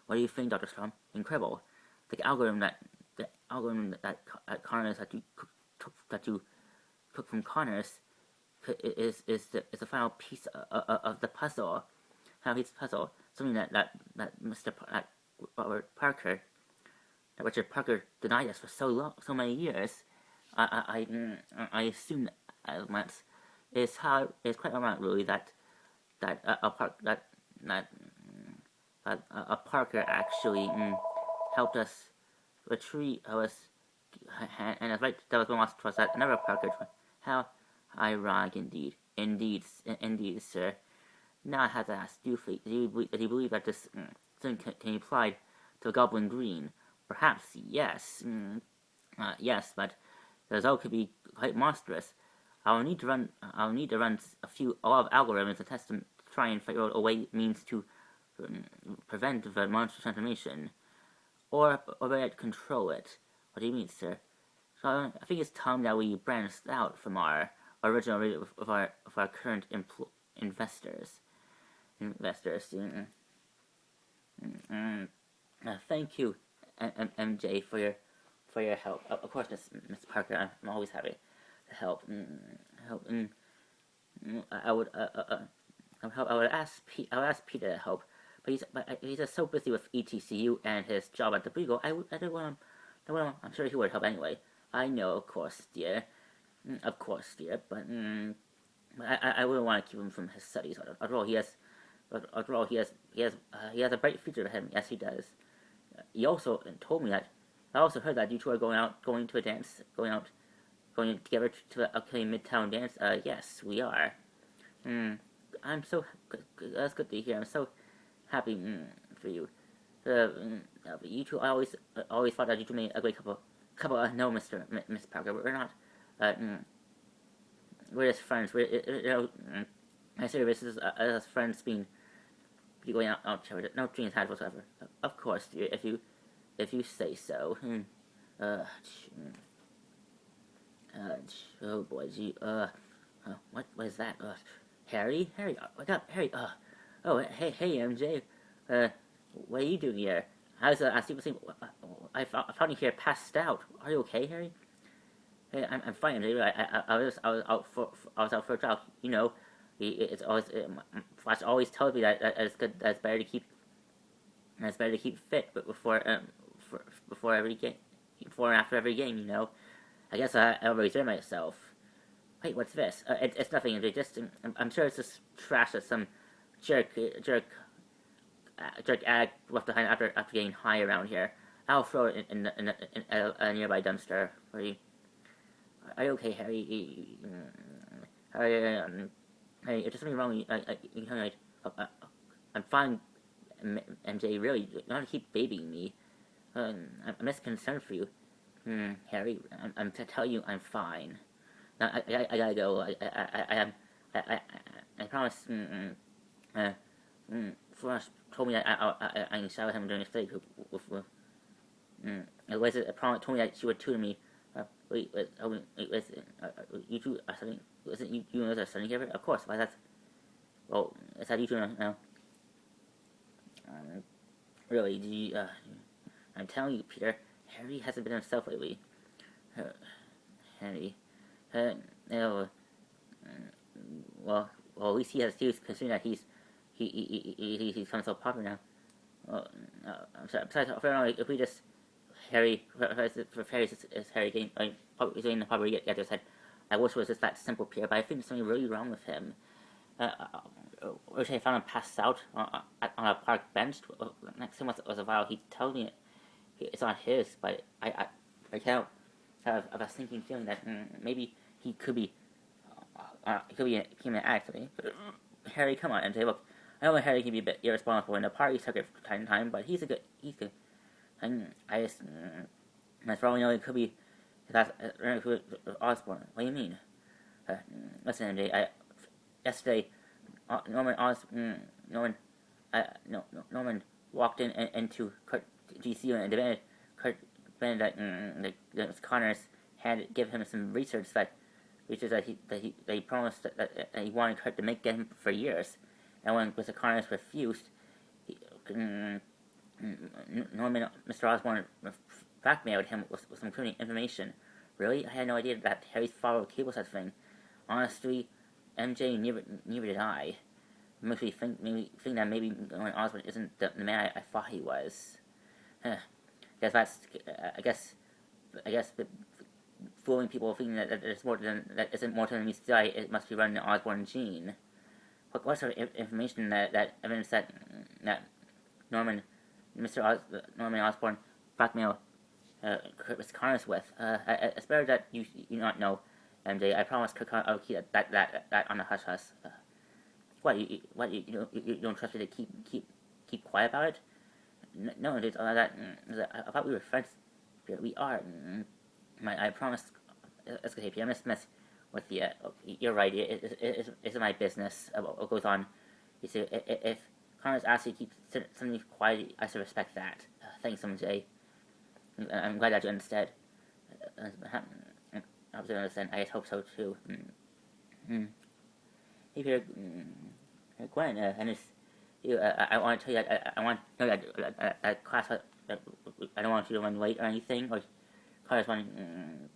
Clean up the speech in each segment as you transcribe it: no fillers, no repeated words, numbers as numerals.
What do you think, Dr. Strom? Incredible. The algorithm that Connors that you took from Connors is the final piece of the puzzle. Final piece of the puzzle. Something that Robert Parker, that Richard Parker denied us for so many years. I assume that it's quite ironic, really, that Parker actually helped us retrieve us, and that was one lost trust that another Parker. How ironic indeed, sir. Now I have to ask, do you believe that this thing can be applied to Goblin Green? Perhaps yes. Yes, but the result could be quite monstrous. I'll need to run a lot of algorithms to test them to try and figure out a means to prevent the monster transformation, or control it. What do you mean, sir? So I think it's time that we branched out from our original of our current investors. Thank you, MJ, for your help. Of course, Miss Parker, I'm always happy to help. I would ask Peter to help, but he's just so busy with ETCU and his job at the Beagle. I'm sure he would help anyway. I know, of course, dear. But I wouldn't want to keep him from his studies. After all, he has a bright future ahead. Yes, he does. He also told me that. I also heard that you two are going to a dance, going together to the upcoming Midtown dance. Yes, we are. I'm so that's good to hear. I'm so happy for you. You two, I always thought that you two made a great couple. No, Miss Parker, we're not. We're just friends. I say this is as friends being going out together. No dreams had whatsoever. Of course, dear, if you say so. Oh boy, gee. What is that? Harry, wake up, Harry. Oh, hey, MJ. What are you doing here? I found you here passed out. Are you okay, Harry? Hey, I'm fine, MJ. I was out for a jog. You know, Flash always tells me that it's good. That's better to keep fit, but before every game, before and after every game. You know, I guess I'll reserve myself. Wait, what's this? It's nothing. Just I'm sure it's just trash that some jerk addict left behind after getting high around here. I'll throw it in a nearby dumpster for you. Are you okay, Harry? Hey, if there's something wrong, you can tell me. I'm fine, MJ. Really, you don't have to keep babying me. I'm just concerned for you. Harry, I'm to tell you I'm fine. Now, I gotta go. I promise. Flash told me that I can shower him during the study group. Told me that she would tutor me. Wait, you two are studying. Isn't you and Liz are studying together? Of course. Why that's. Well, is that you two now? Really? I'm telling you, Peter. Harry hasn't been himself lately. Harry. Well, at least he has excuse considering that he's become so popular now. I'm sorry. If we just Harry for Harry is Harry getting the popular get to his head. I wish it was just that simple, Peter. But I think there's something really wrong with him. Which I found him passed out on a park bench. Next to him was a vial. He told me it's not his, but I can't have a sinking feeling that maybe he could be an accident. Harry, come on, MJ. Look, I know Harry can be a bit irresponsible in the party circuit from time to time, but he's good. And I just that's for all we know, it could be Osborne. What do you mean? Listen, MJ. Yesterday, Norman walked into Kurt GCU and demanded that it was Connor's had give him some research that he promised that he wanted to make him for years, and when Mr. Connors refused, he, Norman Mr. Osborn blackmailed him with some incriminating information. Really, I had no idea that Harry's father would cable such thing. Honestly, MJ, neither did I. Makes me think that maybe Norman Osborn isn't the man I thought he was. I guess fooling people thinking that there's more than that isn't more than meets the eye. It must be running the Osborn gene. What sort of information that evidence that Norman Osborn blackmailed Chris Connors with? It's better that you not know, MJ. I promise I'll keep that on the hush hush. You don't trust me to keep quiet about it? No, dude. I thought we were friends. We are. I promise. Let's go, I must mess with the. You're right. It isn't my business. What goes on? You see, if Connors asks you to keep something quiet, I should respect that. Thanks, MJ. I'm glad that you understood. I was understand. I hope so too. Hey, Peter, Gwen, and it's. I want to tell you that I want to know that class. I don't want you to run late or anything. Or Connors one.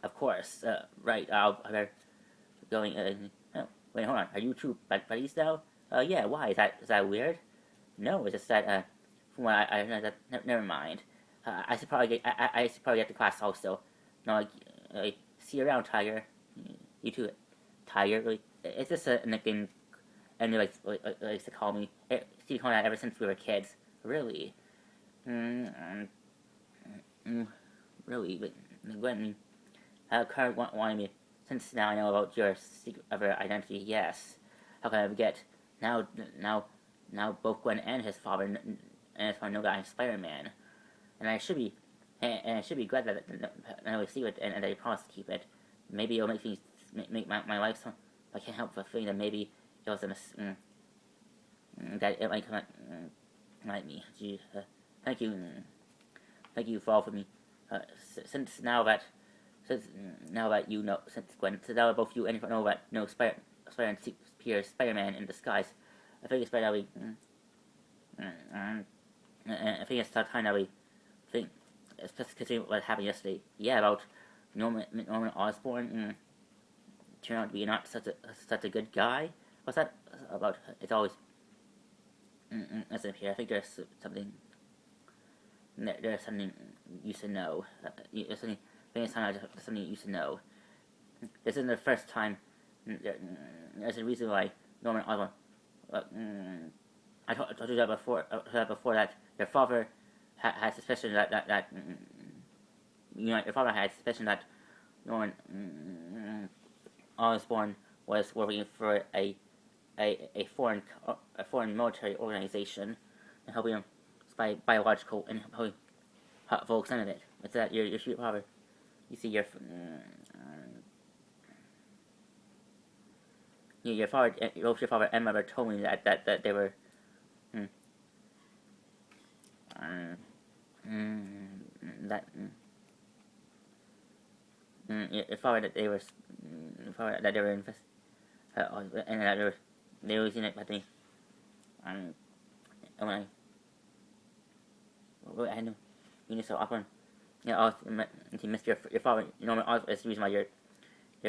Of course. Right. I'll better going. Oh, wait, hold on. Are you two buddies now? Yeah. Why? Is that weird? No, it's just that. From what I know, that never mind. I should probably get to class also. No, see you around, Tiger. You too, Tiger. Really, it's just a nickname. And likes to call me. Steve called that ever since we were kids. Really. Really, but Gwen. Kurt wanted me. Since now I know about your secret of your identity. Yes. How can I forget? Now both Gwen and his father know that I'm Spider-Man, and I should be glad that I always see it and I promise to keep it. Maybe it'll make my life so I can't help but feeling that maybe it was that it might come at me. Gee, thank you for all for me. Since now that you know, since now both you and know that Spider-Man in disguise, I think it's better that we. I think it's time that we think, especially what happened yesterday. Yeah, about Norman Osborn turned out to be not such a good guy. What's that about? It's always. Listen here. I think there's something. There's something you should know. Something you should know. This isn't the first time. There's a reason why Norman Osborn. I told you that before. That your father had suspicion that your father had suspicion that Norman Osborn was working for a foreign military organization and helping him spy biological and helping folks none of it. It's that your father. You see your both your father and mother told me that they were. Your father that they were and that they were using it, but they when I know you know so often. Yeah, you missed your father. Norman Osborn is the reason why your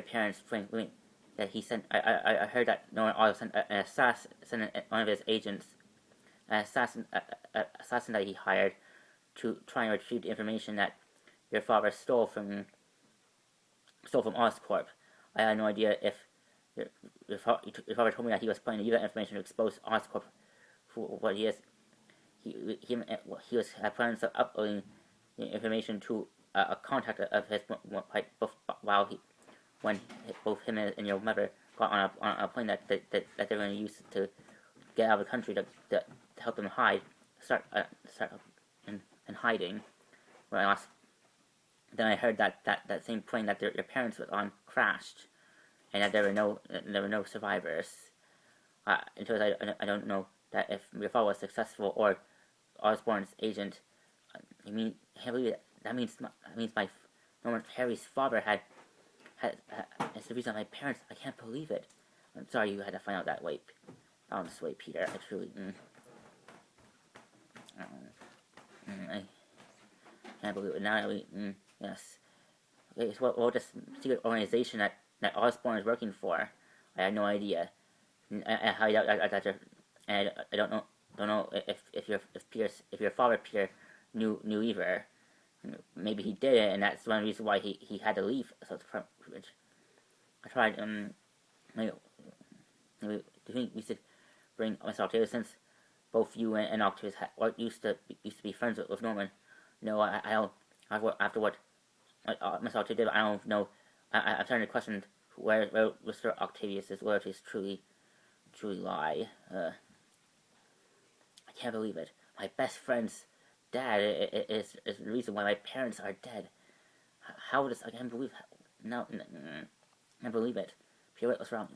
parents think that he sent. I heard that Norman Osborn sent an assassin, one of his agents, an assassin that he hired to try and retrieve the information that your father stole from Oscorp. I had no idea if your father told me that he was planning to use that information to expose Oscorp for what he is. He was planning to uploading information to a contact of his when both him and your mother got on a plane that they were going to use to get out of the country to help them start in hiding. Then I heard that same plane that your parents were on crashed, and that there were no survivors. Until I don't know that if your father was successful or Osborn's agent. I mean, that means Norman Harry's father had it's the reason my parents. I can't believe it. I'm sorry you had to find out that way. This way, Peter. I truly. I can't believe it. Now yes. Okay, so what this secret organization that Osborn is working for? I had no idea. I don't know if your father Peter knew either. Maybe he did it, and that's one reason why he had to leave. So I tried. Do you think we should bring Miss Octavia, since both you and Octavia used to be friends with Norman? No, I don't. After what Miss Octavia did, I don't know. I'm starting to question where Mr. Octavius' loyalties truly lie. I can't believe it. My best friend's dad is the reason why my parents are dead. How does I can't believe? No, I can't believe it. Peter, what's wrong?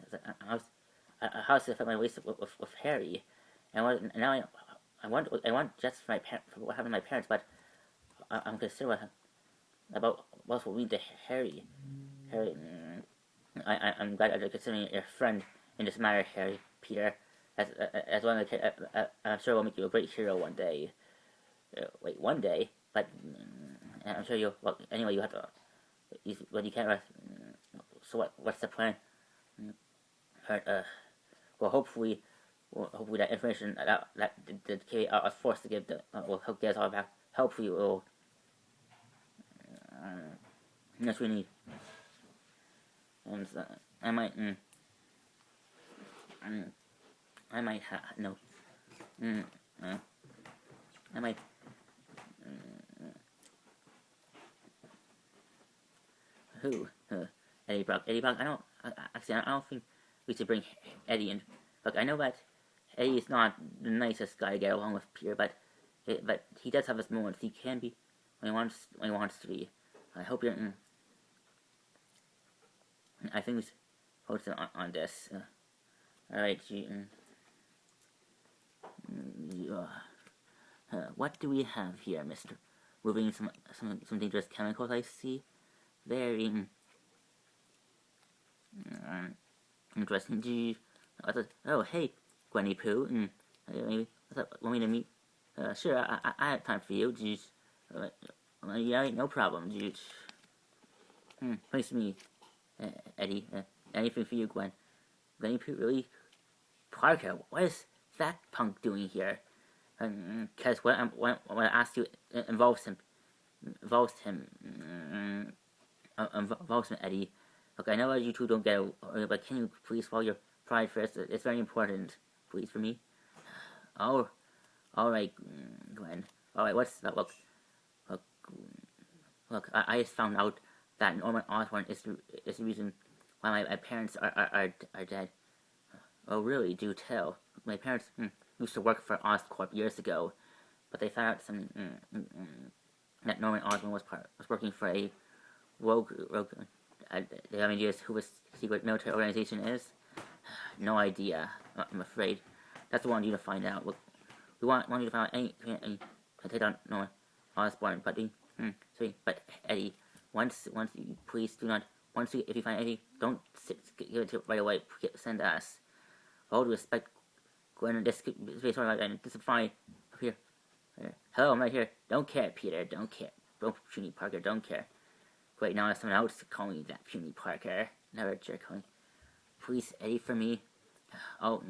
How's it affect my ways with Harry? And now I want just for what happened to my parents, but I'm concerned about what will mean to Harry. I'm glad you're considering your friend in this matter, Harry. Peter, as one of the I'm sure will make you a great hero one day. Wait, one day, but I'm sure you'll. Well, anyway, you have to. You can't. So what's the plan? Well, hopefully that information that the K are forced to give will help get us all back. Hopefully, it will. That's what we need. And I might. I might no. I might. Who? Eddie Brock. Eddie Brock. I don't think we should bring Eddie in. Look, I know that Eddie is not the nicest guy to get along with Peter, but he does have his moments. He can be when he wants to be. I hope you're. I think we should focus on this. All right, what do we have here, Mister? Moving some dangerous chemicals. I see. Very interesting. Oh, hey, Gwenny Pooh. Maybe want me to meet? Sure. I have time for you. Geez. Yeah, no problem. Geez. Nice to meet Eddie. Anything for you, Gwen? Gwenny Pooh, really? Parker, what is that punk doing here? Because when I asked you involves him, Eddie. Look, I know you two don't get it, but can you please follow your pride first? It's very important, please, for me. Oh, all right, Gwen. All right, what's that? Look. I just found out that Norman Osborn is the reason why my parents are dead. Oh, really? Do tell. My parents used to work for Oscorp years ago, but they found out that Norman Osborn was working for a rogue. They have ideas who this secret military organization is? No idea. I'm afraid. That's what I want you to find out. Look, we want you to find out any take down Norman Osborn, but but Eddie, once you please do not. If you find Eddie, don't give it to right away. Send us. All due respect, Gwen. This is sort of like this is fine. Up here. Hello, I'm right here. Don't care, Peter. Don't care. Don't puny Parker. Don't care. Wait, now there's someone else calling me that puny Parker. Never a jerk calling. Please, Eddie, for me. Oh,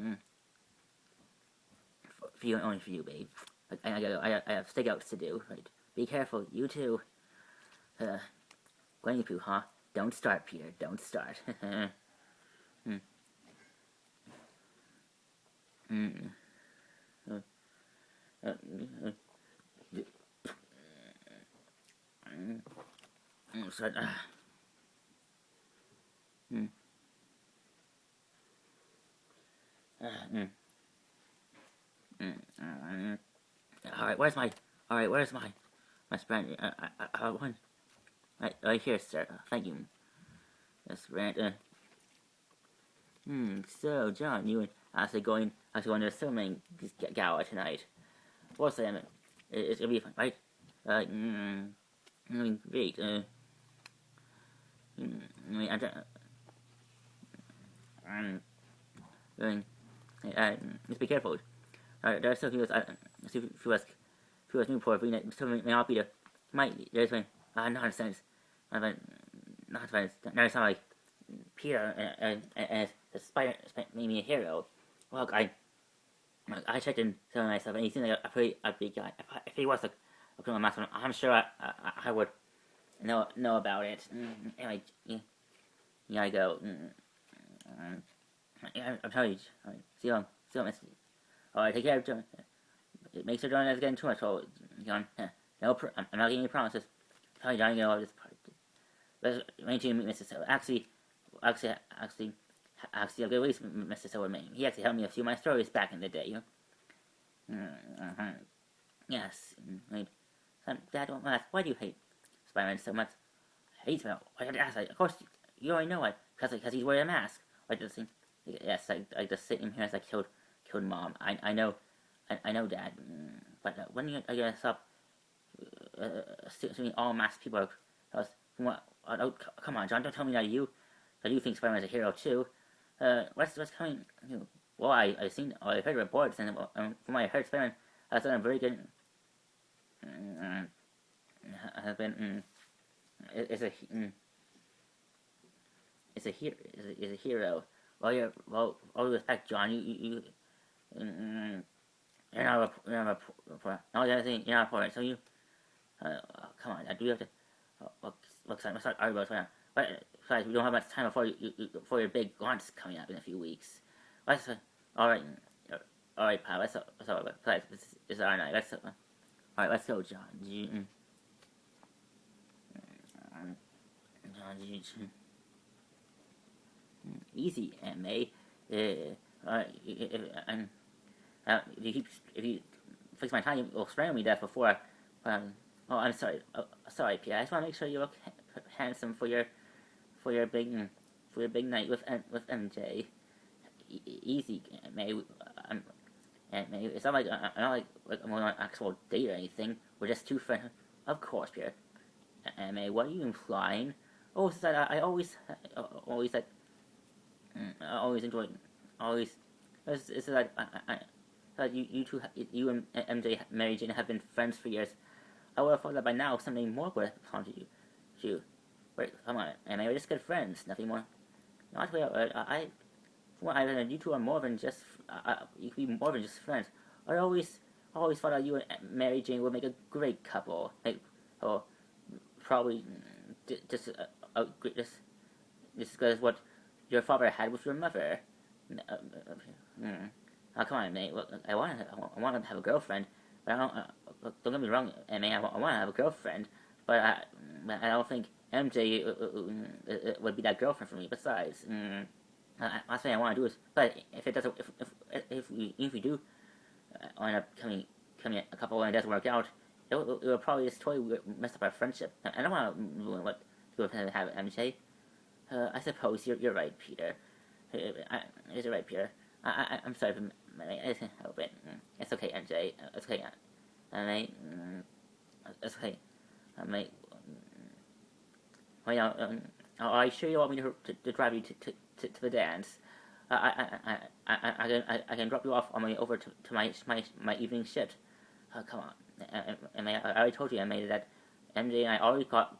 for you, only for you, babe. I have stakeouts to do. Right. Be careful. You too. Gwenny Pooh, huh? Don't start, Peter. Don't start. Sorry. Where's my sprint? One. Right here, sir. Thank you. Sprint. So, John, you and actually going to the swimming gala tonight. What's that? It's gonna be fun, right? Great. I mean, I'm doing. Just be careful. There are still few Newport, but still may not be the. Might there's been nonsense. Not there's some like Peter and the spider made me a hero. Look, I checked in some of myself, and he seemed like a pretty big guy. If he was a criminal master, I'm sure I would know about it. Anyway, yeah, I go. I'm telling you, see you, Miss. Alright, take care of John. Make sure John is getting too much. So, John, no, I'm not giving you promises. Tell you, John, you know this part. But when you meet Mr. So, actually, I'll get released, Mr. Silverman. He actually helped me a few of my stories back in the day, you know. Yes, wait. Dad, why do you hate Spider-Man so much? I hate Spider-Man. Of course, you already know why. Because he's wearing a mask. Like the same. Yes, like the same here as I killed Mom. I know, Dad. But when are you gonna stop assuming all masked people are? Oh, come on, John! Don't tell me that you think Spider-Man is a hero too. What's coming? Well, I heard reports, and from what I heard, Spider-Man has done a very good. Has been is a hero. Well, all due respect, John, you're not a reporter. No, you're not a reporter. So you, come on, do you have to? Look, son, let's start arguing about it. But besides, we don't have much time before your big launch coming up in a few weeks. All right, pal. Besides, this is our night. All right, let's go, John. Easy, M.A. If you fix my time, you'll strangle me death before. Oh, I'm sorry. Sorry, Pierre. I just want to make sure you look handsome for your big night with MJ. Easy, M.A. It's not like I'm on an actual date or anything. We're just two friends. Of course, Pierre. M.A. What are you implying? Oh, it's that I always enjoyed. It's like you two, you and MJ, Mary Jane, have been friends for years. I would have thought that by now something more would have come to you. Wait, come on, and we're just good friends, nothing more. Not way. You two are more than just. You could be more than just friends. I always thought that you and Mary Jane would make a great couple. Probably just because what your father had with your mother. Oh, come on, mate. Look, I want to have a girlfriend, but I don't get me wrong, mate. I want to have a girlfriend, but I don't think MJ would be that girlfriend for me. Besides, last thing I want to do is, but if it doesn't, if we do end up coming a couple and it doesn't work out, it will probably just totally mess up our friendship. I don't want to ruin what people have MJ. I suppose you're right, Peter. You're right, Peter. I'm sorry for I just can't help it. It's okay, MJ. It's okay. It's okay. Mate. Are you sure you want me to drive you to the dance? I can drop you off on my way over to my evening shift. Come on. I already told you, that MJ and I already got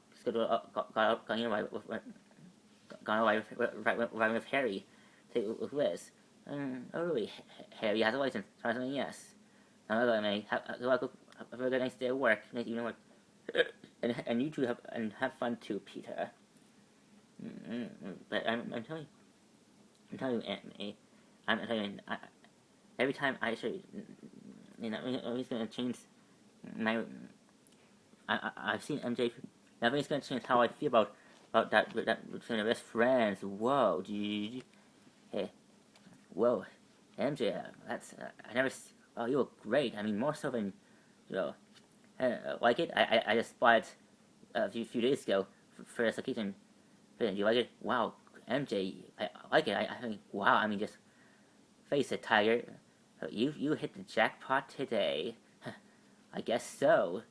away with Harry. With Liz. Oh really? Harry has a license. Try something, yes. Have a very nice day at work. Nice evening work. And you two have fun too, Peter. But I'm telling you, I'm telling you, every time I show you, he's gonna change my. I've seen MJ. Nothing's gonna change how I feel about that between the best friends. Whoa, dude. Hey, whoa, MJ. That's I never. Oh, you look great. I mean, more so than like it. I just bought it a few days ago for this occasion. Do you like it? Wow, MJ. I like it. I think. Wow. I mean, just face it, Tiger. You hit the jackpot today. I guess so.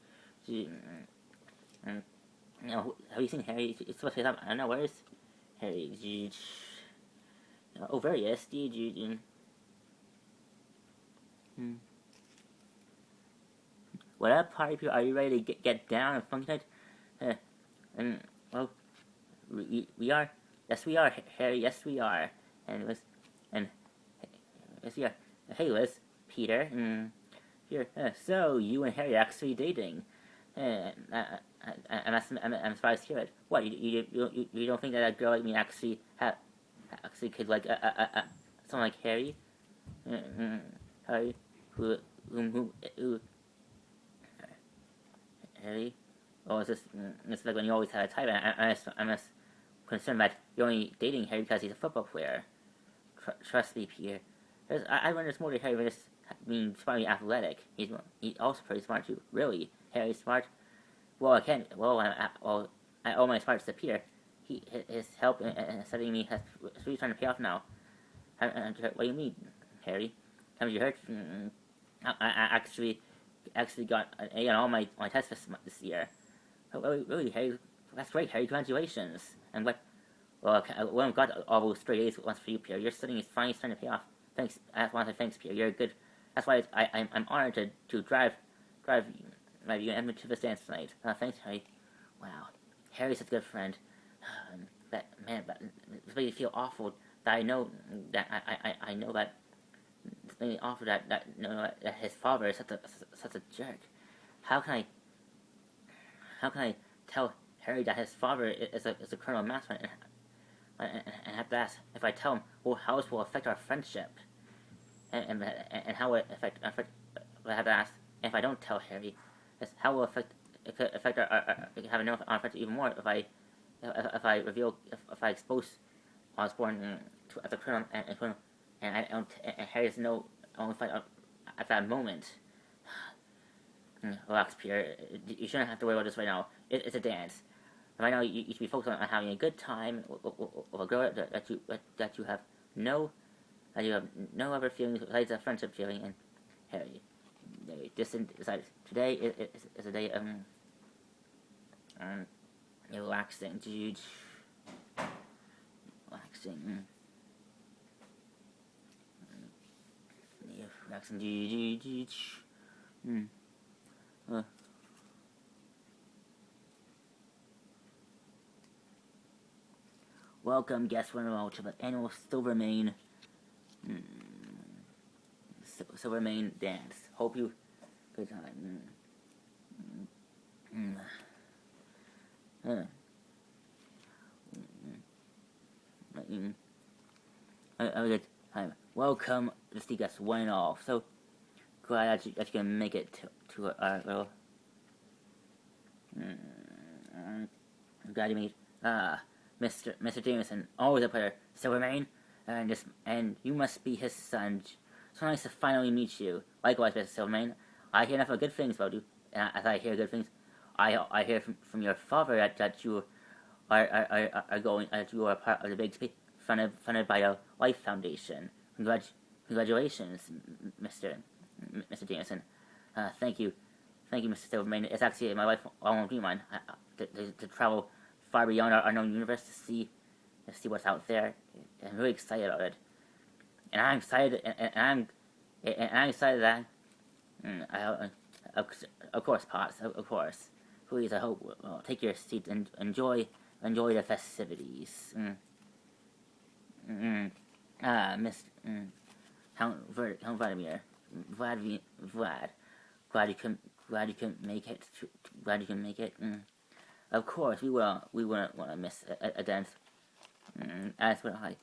Have you seen Harry? It's supposed to be that. I don't know, where is Harry? Oh, there he is. Hmm. What up, party people? Are you ready to get down and funky night? And, well, we are. Yes, we are, Harry. Yes, we are. And Liz, and yes, we are. Hey, Liz, Peter. Here. So you and Harry are actually dating? I'm surprised to hear it. What? You don't think that a girl like me actually could like someone like Harry? Harry, who who Harry? Oh, it's like when you always had a type. I'm just concerned that you're only dating Harry because he's a football player. Trust me, Peter. I wonder there's more to Harry than just being smartly athletic. He's also pretty smart too. Really, Harry's smart. Well, I can't. I owe my smarts to Peter. His help in studying me has really starting to pay off now. What do you mean, Harry? Haven't you heard? I actually got an A on all my tests this year. Oh, really, Harry? That's great, Harry. Congratulations. And what? Well, I've got all those straight A's once for you, Pierre. Your studying is finally starting to pay off. Thanks. I want to say thanks, Pierre. You're good. That's why I'm honored to drive you and Edmund to the dance tonight. Thanks, Harry. Wow, Harry's such a good friend. That it's making me feel awful that I know that it's making me awful that his father is such a jerk. How can I tell Harry that his father is a criminal mastermind and have to ask if I tell him, well, how this will affect our friendship, and how it affect. I have to ask if I don't tell Harry, how will affect our have an effect even more if I expose I was born as a criminal and Harry doesn't know only find out at that moment. Relax, Peter. You shouldn't have to worry about this right now. It's a dance. Right now, you should be focused on having a good time with a girl that you have no other feelings besides a friendship feeling. And Harry, today is a day of relaxing, relaxing, relaxing, Welcome, guests, one and all, to the annual Silvermane dance. Hope you good time. Good time. Welcome, the guests, one and all. So glad that you can make it to our little. I'm glad you made Mr. Jameson, always a pleasure. Silvermane, and you must be his son. So nice to finally meet you. Likewise, Mr. Silvermane. I hear enough of good things about you. And as I hear good things, I hear from your father that you are going that you are part of the big speech funded by the Life Foundation. Congratulations, Mr. Jameson. Thank you, Mr. Silvermane. It's actually my lifelong dream mine to travel far beyond our known universe to see what's out there. I'm really excited about it, and I'm excited, and I'm excited that of course, Potts, of course. Please, I hope take your seat and enjoy the festivities. Mr. Count Vladimir, Vlad, glad you can make it. Glad you can make it. Of course, we wouldn't want to miss a dance. As for I,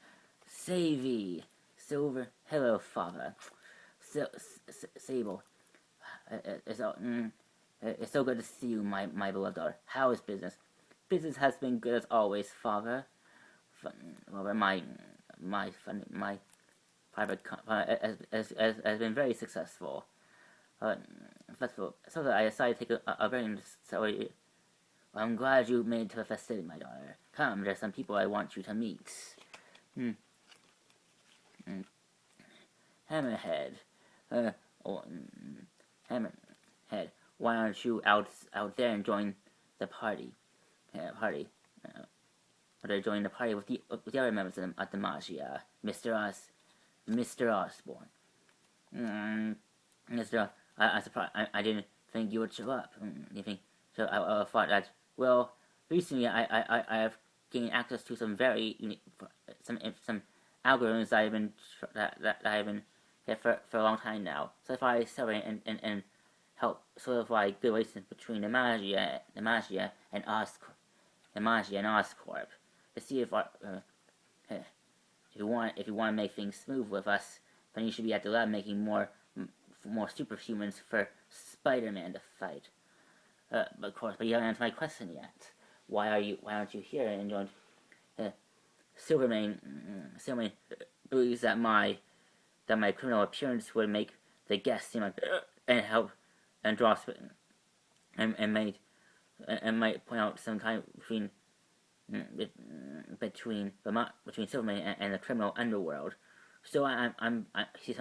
Savvy, Silver, hello, Father, Sable. It's so good to see you, my beloved daughter. How is business? Business has been good as always, Father. My private has been very successful. So that I decided to take a very sorry. I'm glad you made it to the festivity, my daughter. Come, there's some people I want you to meet. Hammerhead. Hammerhead. Why aren't you out there enjoying the party? party. They're joining the party with the other members of the Magia, Mr. Osborn. Mr. I surprised. I didn't think you would show up. You think so? I thought that. Well, recently I have gained access to some very unique some algorithms that I've been here for a long time now. So if I celebrate and help solidify good relations between the Magia and Oscorp to see if if you want to make things smooth with us, then you should be at the lab making more superhumans for Spider-Man to fight. But of course, but you haven't answered my question yet. Why aren't you here? And joined Silvermane believes that my criminal appearance would make the guests seem like and help and draw and might point out some kind between Silvermane and the criminal underworld. So he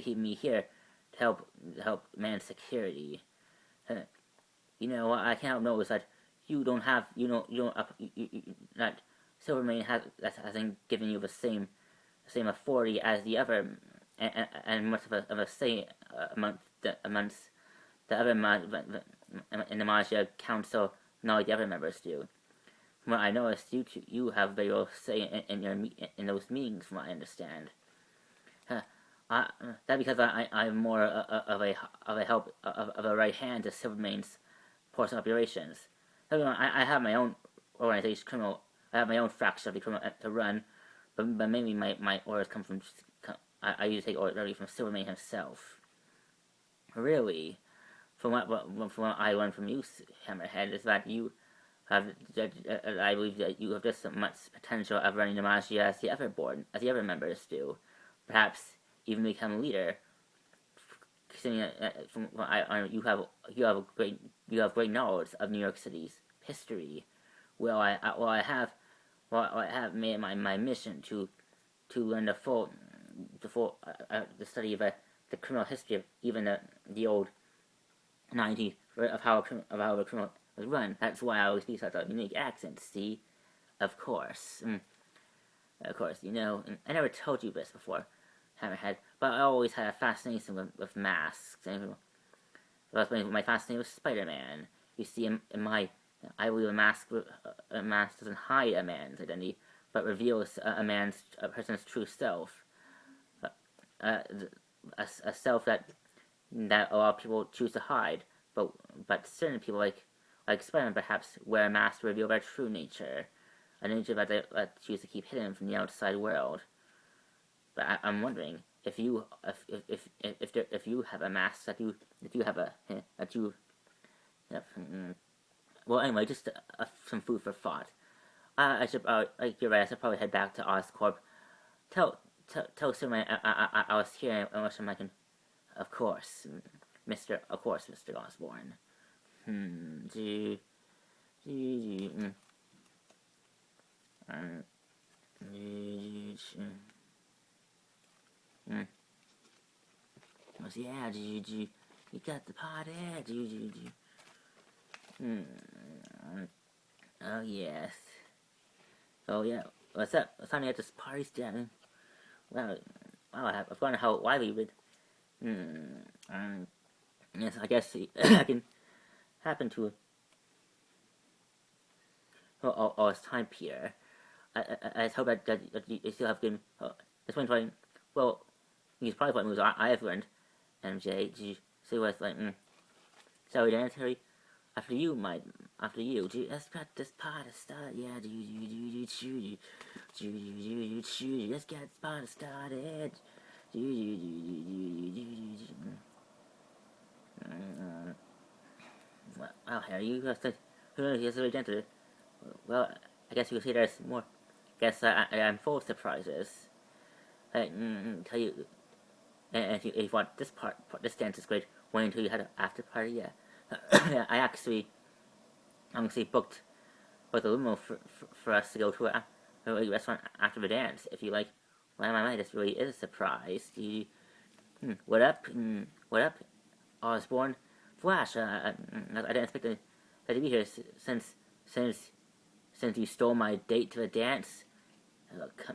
keep me here to help manage security. I can't notice that that Silvermane hasn't given you the same authority as the other and much of a say amongst the other in the Magia Council, not like the other members do. From what I noticed, you have very little say in those meetings, from what I understand. That because I'm more of a right hand to Silvermane's portion operations. I have my own organization, I have my own fraction of the criminal to run, but mainly my orders come from. I usually take orders directly from Silvermane himself. Really, from what I learned from you, Hammerhead, is that you have. I believe that you have just as much potential of running the Magia as the other members do. Perhaps even become a leader. You have great knowledge of New York City's history. I have made my mission to learn the study of the criminal history of even the old 90s of how the criminal was run. That's why I always speak such a unique accent. See, of course, I never told you this before, Hammerhead, but I always had a fascination with masks. My fascination with Spider-Man. You see, I believe a mask doesn't hide a man's identity, but reveals a person's true self. A self that a lot of people choose to hide, but certain people like Spider-Man perhaps wear a mask to reveal their true nature, a nature that they choose to keep hidden from the outside world. But I'm wondering if you have a mask well, anyway, just some food for thought. You're right. I should probably head back to Oscorp. Tell Superman I was here and wish him I can. Of course, Mr. Osborn. Yeah, you got the party, Oh yes. Oh yeah. What's up? What's time to get this party started? Well, I've forgotten how widely with. Yes, I guess I can happen to. It's time, Peter. I hope that you still have good. This one trying. Well, he's probably what moves I have learned. MJ, did you see what's like? Sorry, Terry. After you. Let's get this party started. Yeah, let's get this party started. Well, Harry, you have said you're so gentle. Well, I guess you could say there's more. Guess I'm full of surprises. Tell you. And if you want this dance is great. Wait until you had an after party. Yeah. I actually booked a limo for us to go to a restaurant after the dance. If you like, well, this really is a surprise. What up? What up, Osborn? Flash, I didn't expect to be here since since you stole my date to the dance.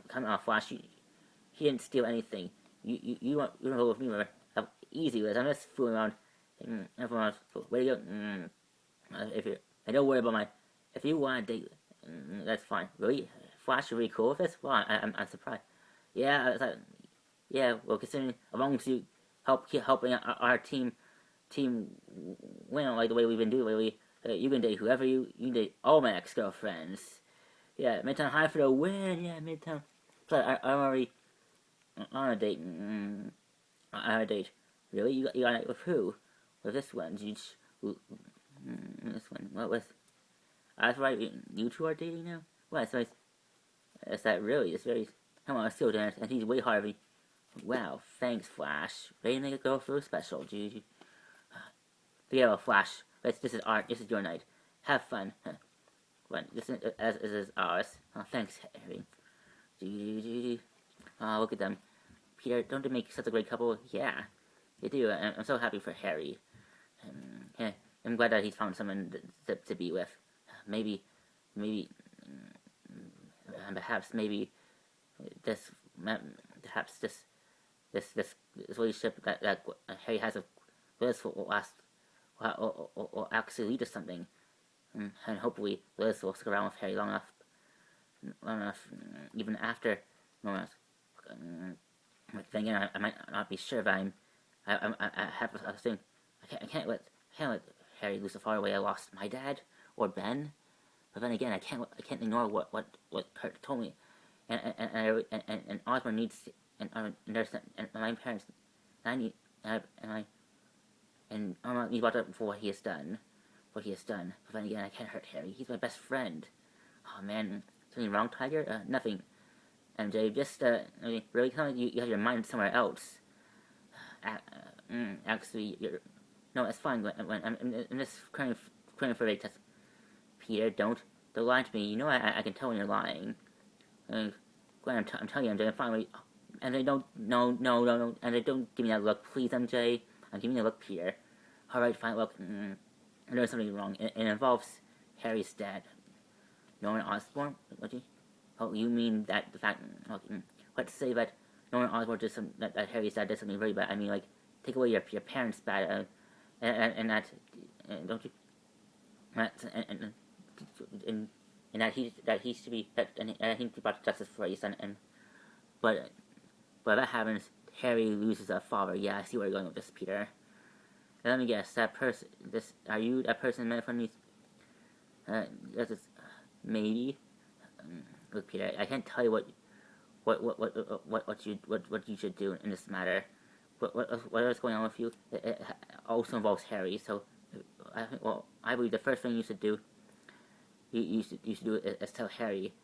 Come on, Flash. He didn't steal anything. You want to go with me? Remember? How easy it was. I'm just fooling around. Everyone else, where do you go? If you, don't worry about my. If you want to date, that's fine. Really, Flash, you're really cool with this? Well, I'm surprised. Yeah, it's like, yeah. Well, considering as long as you helping our team win like the way we've been doing, you can date whoever you can date all my ex-girlfriends. Yeah, Midtown High for the win. Yeah, Midtown. But I'm already on a date. On a date. Really? You got a date with who? With this one? This one. What was? That's right. You two are dating now. What? So is that really? It's very. Come on, let's go dance. And he's way harder. Wow. Thanks, Flash. Ready to make a girl feel special, dude. Yeah, Flash. This is art. This is your night. Have fun. This is ours. Oh, thanks, Harry. Oh, look at them. Peter, don't they make such a great couple? Yeah, they do. I'm so happy for Harry. Yeah, I'm glad that he's found someone to be with. Maybe, perhaps this, this relationship that Harry has with Liz will last, will actually lead to something. And hopefully Liz will stick around with Harry long enough, even after long enough. But then again, I might not be sure if I have a thing. I can't let Harry lose the far away I lost my dad or Ben. But then again, I can't ignore what Kurt told me, and Osborne needs and my parents, I need and I'm not about up for what he has done. But then again, I can't hurt Harry. He's my best friend. Oh man, something wrong, Tiger? Nothing. MJ, just really kind of you have your mind somewhere else. Actually, no, it's fine. When I'm just crying for a test. Peter, don't lie to me. You know I can tell when you're lying. Glenn, I'm telling you, MJ, I'm finally. And they don't, no, and they don't give me that look, please, MJ. I'm giving you a look, Peter. All right, fine. Look, there's something wrong. It involves Harry's dad. Norman Osborn? What do you? Oh, you mean that the fact? Okay, let's say that Norman Osborn did that Harry's dad did something really bad. I mean, like, take away your parents' bad, and that, don't you? And that he should be and I think he brought justice for his son. But that happens, Harry loses a father. Yeah, I see where you're going with this, Peter. Now, let me guess. That person. Are you that person in front of me? Maybe. Look, Peter. I can't tell you what you should do in this matter. What is going on with you? It also involves Harry. So, I believe the first thing you should do. You should do is tell Harry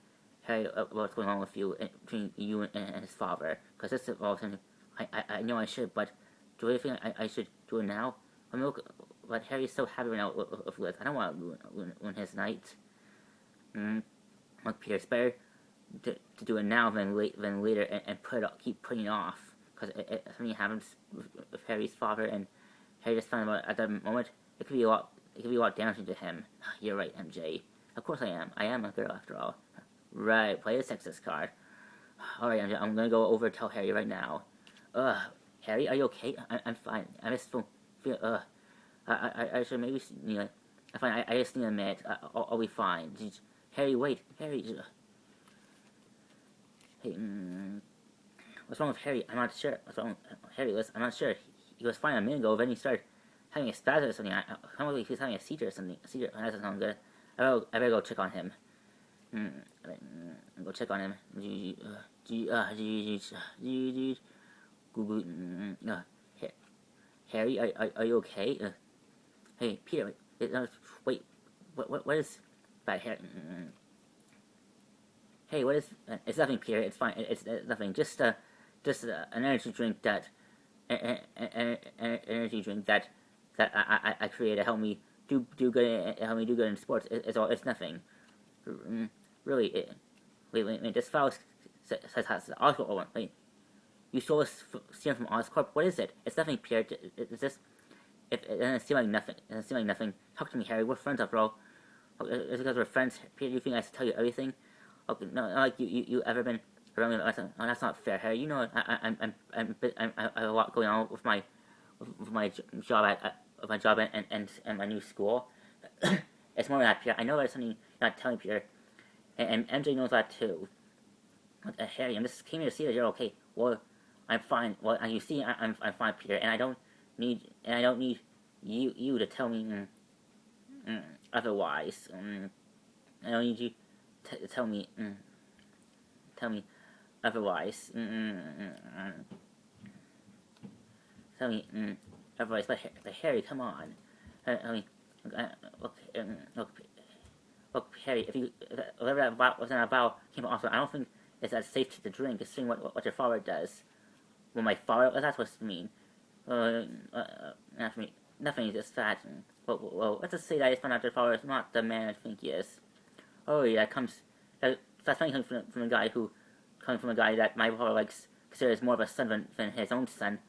what's going on with you between you and his father. Because this involves him. I know I should, but do you think I should do it now? I mean, look, but Harry's so happy right now with Liz. I don't want to ruin his night. Look, Peter, it's better to do it now than later and keep putting it off. Because if something happens with Harry's father and Harry just found out at that moment, it could be a lot damaging to him. You're right, MJ. Of course I am. I am a girl after all. Right, play the sexist card. Alright, MJ, I'm gonna go over and tell Harry right now. Harry, are you okay? I'm fine. I just feel, I should maybe, I'm fine. I just need a minute. I'll be fine. Harry, wait. Harry, hey, what's wrong with Harry? I'm not sure. What's wrong with Harry? I'm not sure. He was fine a minute ago, then he started having a spasm or something. I don't know if he was having a seizure or something. That doesn't sound good. I better go check on him. Go check on him. Harry, are you okay? Hey, Peter, wait, what is that, Harry? Hey, what is? It's nothing, Peter. It's fine. It's nothing. Just an energy drink that, energy drink that I created. Help me do good. Help me do good in sports. It's nothing. Really, wait. This file says Oscorp. Oh, wait. You stole this serum from Oscorp? What is it? It's nothing, Pierre. It's just... It doesn't seem like nothing. Talk to me, Harry. We're friends after all. Is it because we're friends, Peter? You think I should tell you everything? Okay, no, like you ever been around me? Oh, that's not fair, Harry. You know, I have a lot going on with my job and my new school. It's more than that, Peter. I know there's something you're not telling Peter, and MJ knows that too. Harry, I'm just came here to see that you're okay. Well, I'm fine. Well, you see, I'm fine, Peter, and I don't need you to tell me otherwise. I don't need you to tell me otherwise. Tell me otherwise. But Harry, come on. I mean, look, Harry. Whatever that vow was, in that vow came off, I don't think it's as safe to drink. Considering what your father does. Well, my father. That's what's to mean. Nothing. Just that. Well, let's just say that I found out your father is not the man I think he is. Oh yeah, that's funny coming from a guy that my father likes considers more of a son than his own son.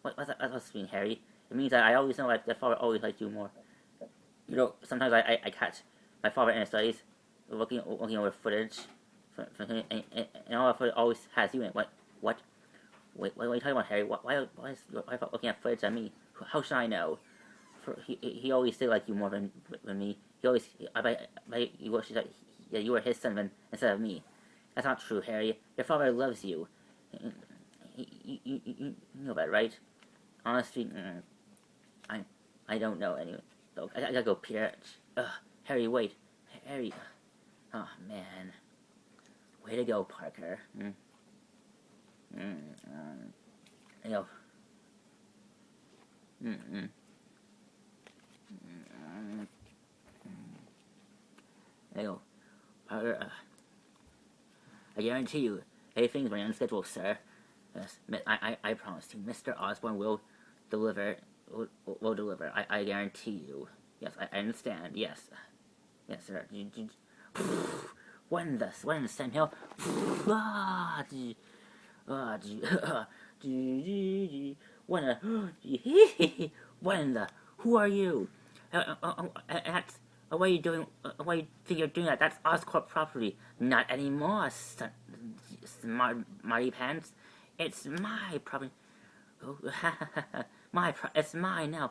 What's that mean, Harry? It means that I always know that the father always liked you more. You know, sometimes I catch my father in his studies looking over footage from him, and all the footage always has you in it. What? Wait, what are you talking about, Harry? Why is your wife looking at footage at me? How should I know? He always did like you more than me. I bet you wishes that you were his son instead of me. That's not true, Harry. Your father loves you. You know that, right? Honestly, I don't know anyway. I gotta go, Peter. Harry, wait. Harry. Oh, man. Way to go, Parker. You know. There you go. Parker, I guarantee you, everything's running on schedule, sir. Yes, I promise you, Mr. Osborn will deliver. Will deliver. I guarantee you. Yes, I understand. Yes, sir. When the Sam Hill? When the? Who are you? That's. Why are you doing? Why do you think you're doing that? That's Oscorp property. Not anymore, Marty Pants. It's my property. Oh, it's mine now.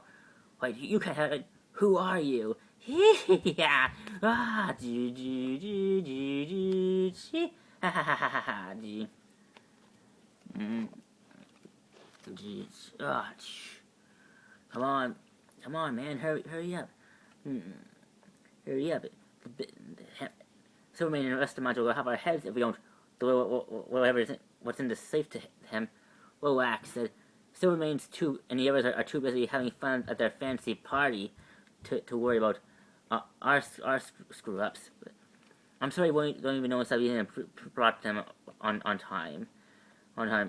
Wait, you can't have it. Who are you? Yeah. Come on, man. Hurry up. Hurry up. Superman and the rest of the module will have our heads if we don't do what's in the safe to him. Relax. Silvermane's and the others are too busy having fun at their fancy party to worry about our screw-ups. I'm sorry we don't even notice that we didn't brought them on time. I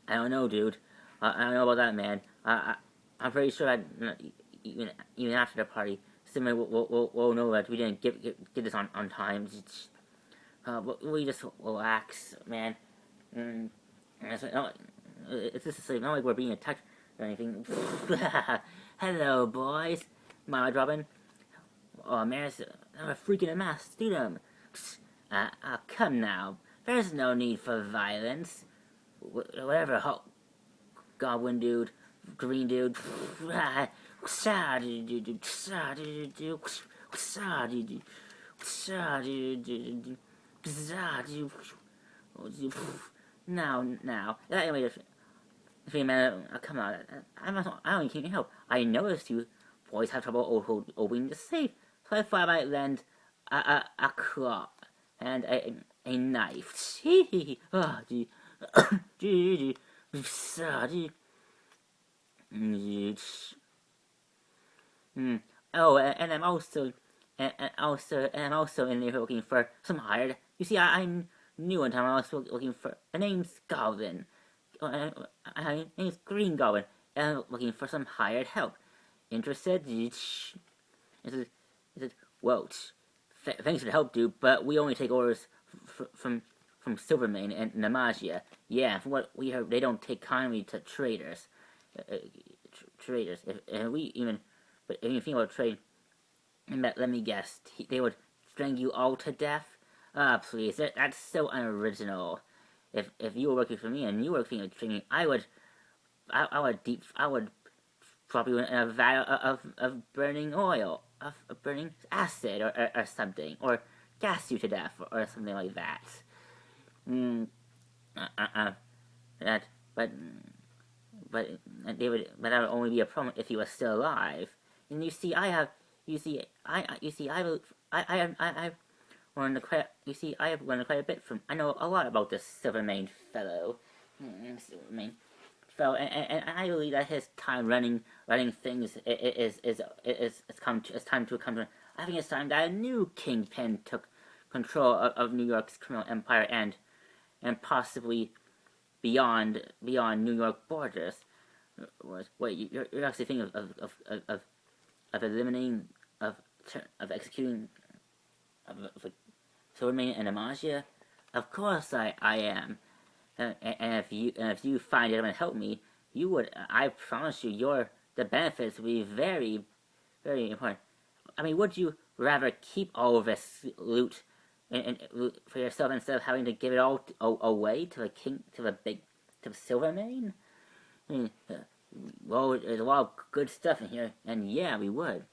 don't know, dude. I don't know about that, man. I'm pretty sure that even after the party, Silverman will know that we didn't get this on time. We just relax, man. It's just not like we're being attacked or anything. Hello, boys. Mama Robin. Oh, man, I'm a freaking mass student. Come now. There's no need for violence. Whatever, Goblin dude, Green dude. Now. Anyway, man, come on. I don't even help. I noticed you boys have trouble opening the safe, so I thought I might lend a claw and a knife. Oh, and I'm also in there looking for some hired. You see, I'm new in town. I'm also looking for. The name's Goblin. My name's Green Goblin, and I'm looking for some hired help. Interested? Well, thanks for the help, dude, but we only take orders from Silvermane and Namagia. Yeah, from what we heard, they don't take kindly to traders. Traders. If you think about trade, let me guess. They would strangle you all to death? Ah, please, that's so unoriginal. If you were working for me and you were working with stringing, I would probably in a vat of burning oil, of burning acid or something, or gas you to death or something like that. Mm, uh, uh, uh, that, but but that would only be a problem if he was still alive. And you see, I've learned quite. You see, I have learned quite a bit from. I know a lot about this Silvermane fellow. Silvermane fellow, and I believe that his time running things it's time to come to. I think it's time that a new kingpin took control of New York's criminal empire and possibly beyond New York borders. Wait, you're actually thinking of eliminating of executing of Silvermane and Amasia? Of course I am. And if you find it and help me, you would. I promise you, the benefits would be very, very important. I mean, would you rather keep all of this loot for yourself instead of having to give it all away to the Silvermane? Well, there's a lot of good stuff in here, and yeah, we would.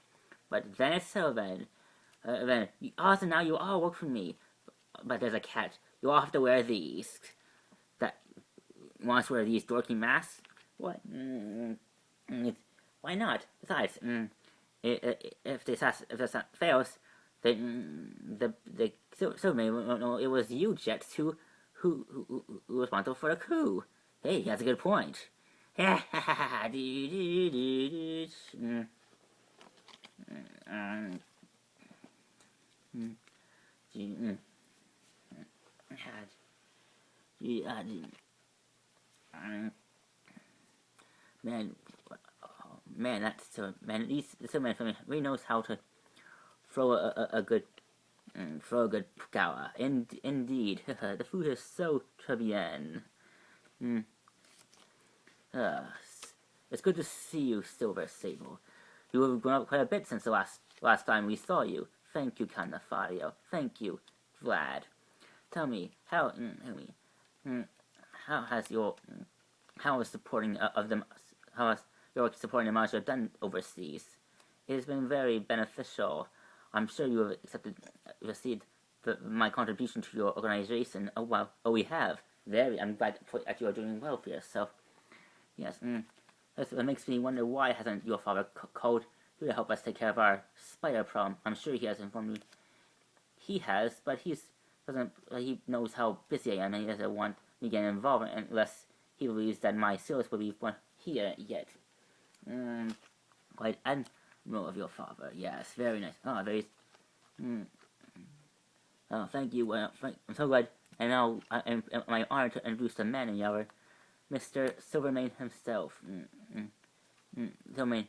But then it's so then also now you all work for me. But there's a catch. You all have to wear these. That want us to wear these dorky masks? What? Why not? Besides, if this fails, the Silvermane, it was you, Jets, who was responsible for the coup. Hey, that's a good point. God, that's so man. So man, really knows how to throw a good gawa. Indeed, the food is so très bien. It's good to see you, Silver Sable. You have grown up quite a bit since the last time we saw you. Thank you, Canafario. Thank you, Vlad. Tell me, how has how is supporting of them how has your supporting the Maja done overseas? It has been very beneficial. I'm sure you have received my contribution to your organization. Oh wow, we have. I'm glad that you are doing well for yourself. Yes, it makes me wonder why hasn't your father called you to help us take care of our spider problem. I'm sure he has informed me. He has, but he knows how busy I am and he doesn't want me getting involved unless he believes that my sales will be here yet. Quite admirable of your father. Yes, very nice. Oh, very. Oh, thank you. I'm so glad. And now I'm my honor to introduce the man in our Mr. Silvermane himself. Silvermane.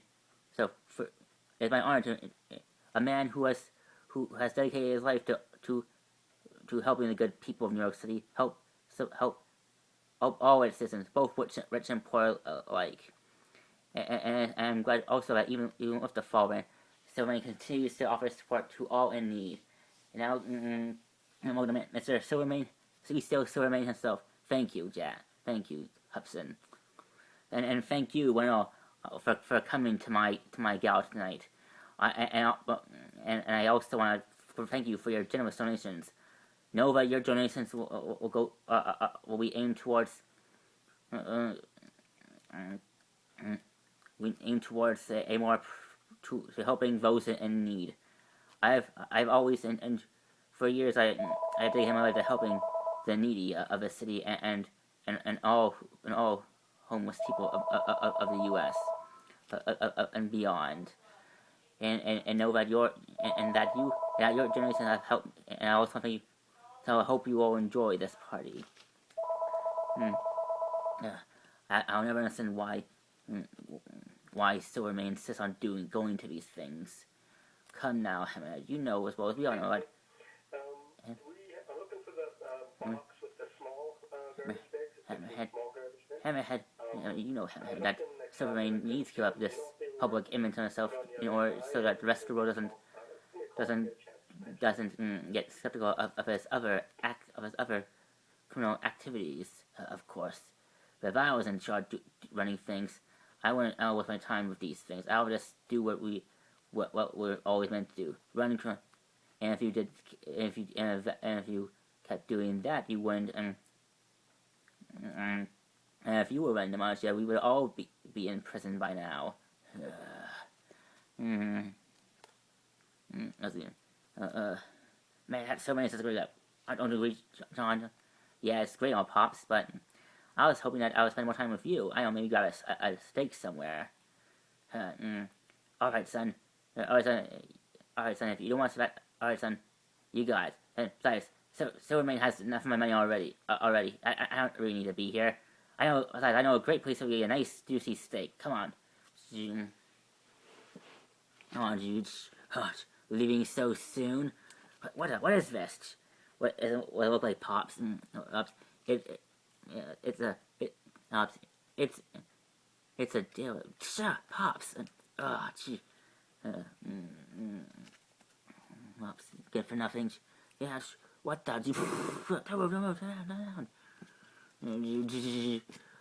So, it's my honor to a man who has dedicated his life to helping the good people of New York City, help all its citizens, both rich and poor alike. And I'm glad also that even with the fall, Silvermane continues to offer support to all in need. And now, Mr. Silvermane, Silvermane himself. Thank you, Jack. Thank you, Hudson. And thank you, for coming to my gala tonight. And I also want to thank you for your generous donations. Know that your donations will be aimed towards we aim towards a more to helping those in need. I've always and for years I've dedicated my life to helping the needy of the city and all homeless people of the U.S. And beyond. And know that your generation have helped. And I also think so. I hope you all enjoy this party. I'll never understand why Silvermane insists on going to these things. Come now, Hammerhead. You know as well as we all know it. We are looking for the box with the small garbage bags. Hammerhead. You know Hammerhead. That Silvermane needs to give up this public image on himself in order so that the rest of the world doesn't doesn't get skeptical of his other criminal activities, of course. But if I was in charge running things, I wouldn't waste my time with these things. I would just do what we're always meant to do, run. And if you kept doing that, you wouldn't. And if you were running the mafia, we would all be in prison by now. Let's see. Man, that's so many such great. I don't agree, John. Yeah, it's great, all pops, but I was hoping that I would spend more time with you. I know, maybe grab a steak somewhere. All right, son. All right, son. All right, son. If you don't want to, all right, son. You got it. And besides, Silvermane has enough of my money already. I don't really need to be here. I know a great place to get a nice juicy steak. Come on. Come on, dude. Leaving so soon. What is this? What it look like, pops? It's a deal. Pops. Gee. Pops. Good for nothing. Yes. What the?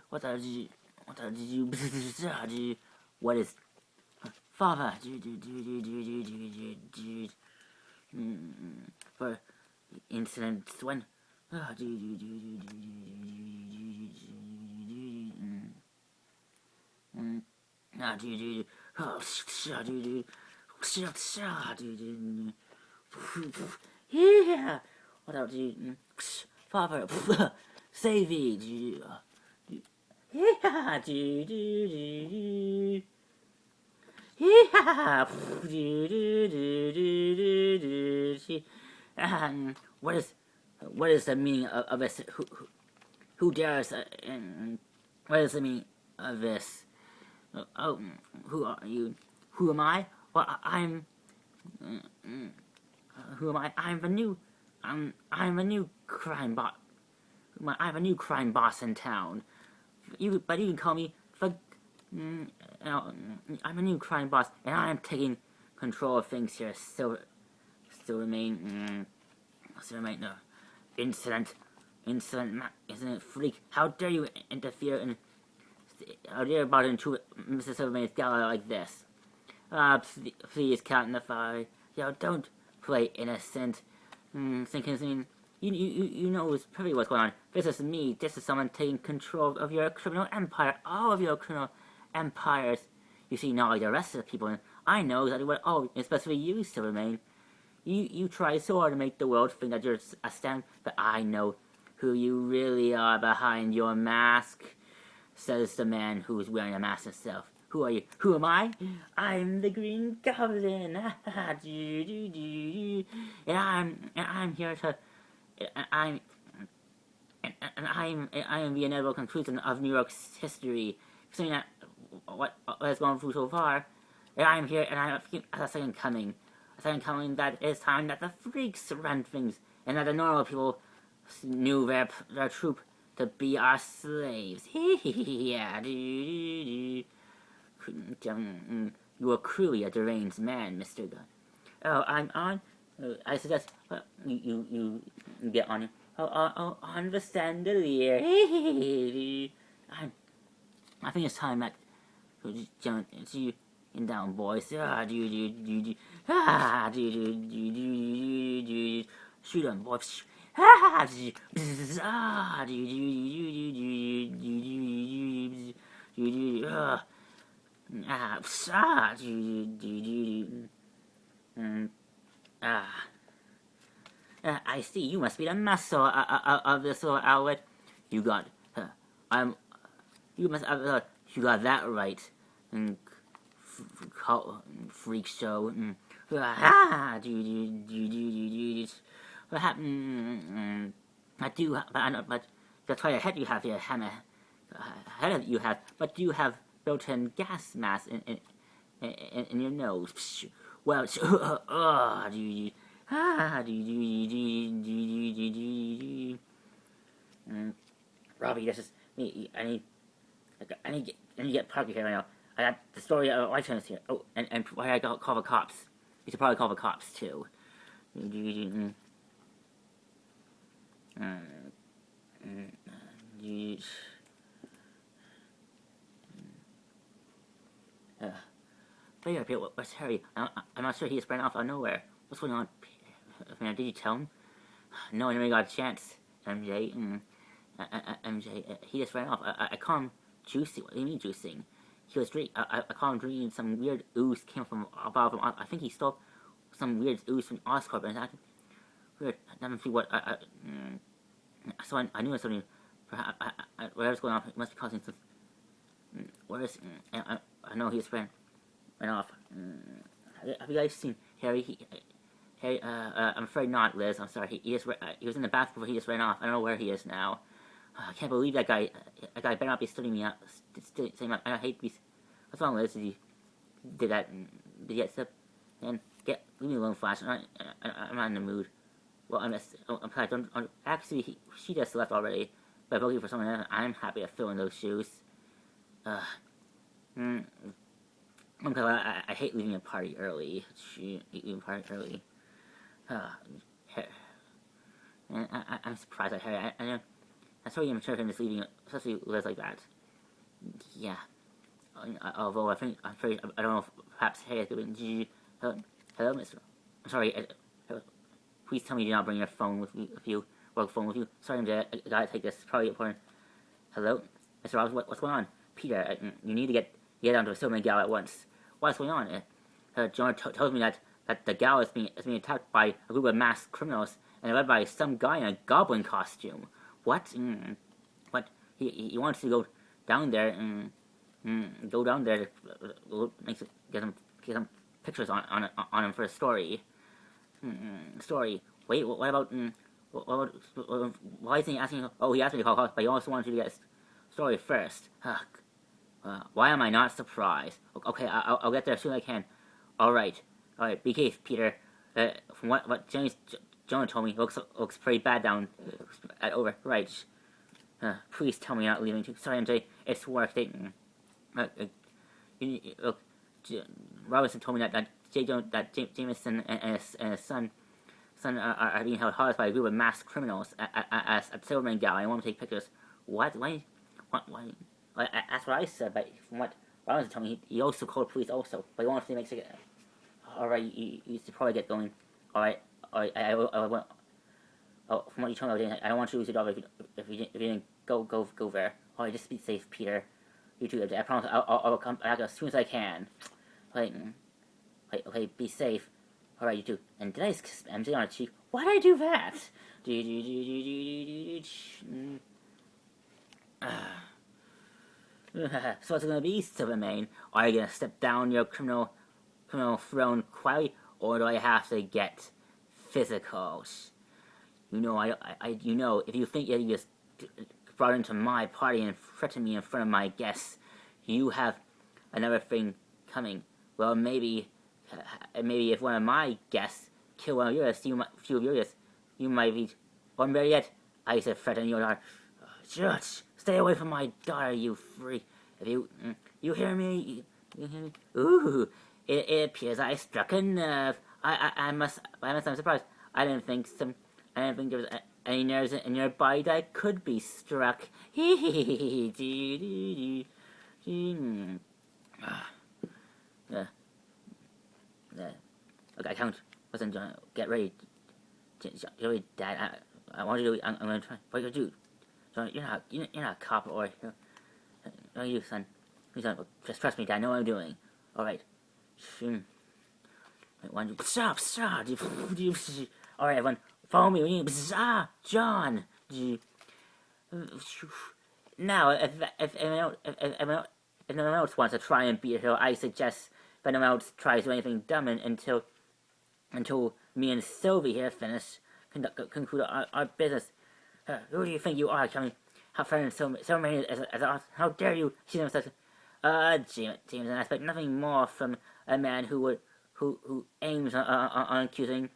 What what is? Father. For incidents when. Yeah. What else? Father, save me. Yeah. Yeah. What is the meaning of this? Who dares? What is the meaning of this? Oh, who are you? Who am I? Well, I'm. Who am I? I'm a new crime boss. I'm a new crime boss in town. But you can call me I'm a new crime boss, and I'm taking control of things here. Still remain. No. Incident, isn't it, freak? How dare you interfere in? How dare you about into Mr. Silvermane's gala like this? Please, Captain the Fire. Don't play innocent. Thinking, you know pretty what's going on. This is me. This is someone taking control of your criminal empire. All of your criminal empires. You see, not like the rest of the people. I know exactly what. Oh, especially you, Silvermane. You try so hard to make the world think that you're a stand, but I know who you really are behind your mask, says the man who's wearing a mask himself. Who are you? Who am I? I'm the Green Goblin. And I'm here to. I am the inevitable conclusion of New York's history. Seeing that what has gone through so far, and I'm here, and I'm a second coming. A second coming that it's time that the freaks run things, and that the normal people knew their troop to be our slaves. Yeah, you are truly a deranged man, Mr. Gunn. Oh, I'm on. I suggest you get on. On the chandelier. I think it's time that you and down, boys. Shoot them, boys. I see. You must be the muscle of this little outlet. You got. You must. You got that right. Freak show. What happened? But that's why the head you have here, head you have, but do you have built-in gas mask in your nose? Well, Robbie, this is me. I need to get Parker here right now. I got the story of lifetimes here. Oh, and why I got call the cops. You should probably call the cops too. Mm. Peter, what's Harry? I'm not sure. He just ran off out of nowhere. What's going on? Did you tell him? No, I never got a chance. MJ, MJ, he just ran off. I call him juicing. What do you mean juicing? He was drinking. I call him drinking some weird ooze came from above him. I think he stole some weird ooze from Oscorp, and that weird. I don't see what. So I knew it was something. Whatever's going on, it must be causing some. Where is? I know he just ran off. Have you guys seen Harry? Harry, I'm afraid not, Liz. I'm sorry. He was in the bathroom, but he just ran off. I don't know where he is now. I can't believe that guy. That guy better not be studying me out. I hate these. What's wrong, Liz? Did you did that? Did you get stuff? And leave me alone, Flash. I'm not in the mood. Well, actually, she just left already. But looking for someone else, I'm happy to fill in those shoes. I hate leaving a party early. Leaving a party early. And I'm surprised at Harry. I'm so immature him just leaving, especially Liz like that. Yeah. Although I'm afraid, I don't know if perhaps Harry has been. Hello, Mister. I'm sorry. Please tell me you did not bring your phone with you. Work phone with you. Sorry, I gotta take this. It's probably important. Hello, Mr. Robbins. What's going on? Peter, you need to get down to a Silverman gal at once. What's going on? John tells me that the gal is being attacked by a group of masked criminals and led by some guy in a goblin costume. What? What? He wants to go down there and go down there to get some pictures on him for a story. Story. Wait, what about? Why is he asking? Oh, he asked me to call cops, but he also wanted you to get a story first. Why am I not surprised? Okay, I'll get there as soon as I can. All right. Be careful, Peter. From what Jonah told me, looks pretty bad down at over. Right. Please tell me you're not leaving too. Sorry, MJ. It's work. Look, Robinson told me that Jameson and his son are being held hostage by a group of masked criminals at Silverman Galley. I want to take pictures. What? Why? That's what I said, but from what Robinson told me, he also called police also. But he wants to make sure. Alright, you should probably get going. Alright, I want. Oh, from what you told me, I don't want you to lose your job if you didn't go there. Alright, just be safe, Peter. You too. I promise I'll come back as soon as I can. Okay, be safe. Alright, you too. And did I kiss MJ on the cheek? Why did I do that? So what's it gonna be, Silvermane? Are you gonna step down your criminal throne quietly, or do I have to get physical? You know, if you think you just brought into my party and threatened me in front of my guests, you have another thing coming. Well, maybe if one of my guests kill one of yours, few of yours, you might be. Or better yet, I used to threaten your daughter. Shush! Stay away from my daughter, you freak! If you hear me, you hear me? Ooh! It appears I struck a nerve. I'm surprised. I didn't think there was any nerves in your body that could be struck. Okay, I count. Listen, John, get ready. Dad, I want you to. I'm gonna try. What are you gonna do? John, you're not a cop or. No, you son. Just trust me, Dad. I know what I'm doing. All right. Wait, one, stop! All right, everyone, follow me. John. Now, if anyone else wants to try and beat her, I suggest if anyone else tries to do anything dumb until me and Sylvie here finish conclude our business. Who do you think you are, coming? How friend so many as how dare you? She never says. James, and I expect nothing more from a man who aims on accusing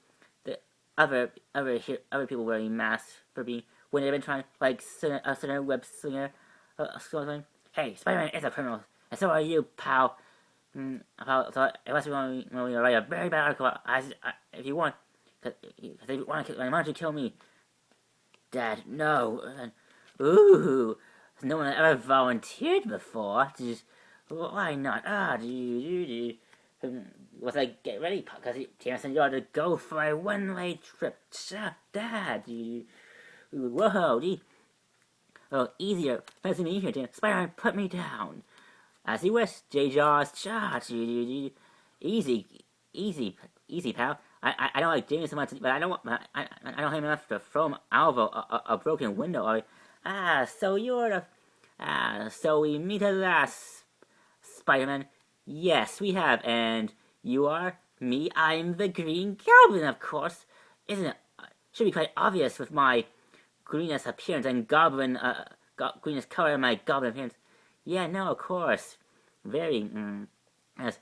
the other people wearing masks for being when they've been trying like web slinger. Hey, Spider-Man is a criminal, and so are you, pal. So unless you want me to write a very bad article, if you want, because they want to kill me, Dad, no. Ooh, no one ever volunteered before. Just why not? Was I get ready? Because Jameson, you ought to go for a one-way trip. Dad, whoa, oh, easier. Nice to meet you here, Spider-Man, put me down. As you wish, J-Jaws. Easy, easy, pal. I don't like James so much, but I don't hate him enough to throw him out of a broken window. So you're the so we meet at last, Spider-Man. Yes, we have, and you are me. I'm the Green Goblin, of course. Isn't it? Should be quite obvious with my greenish appearance and greenish color and my goblin appearance. Yeah, no, of course. Very, yes.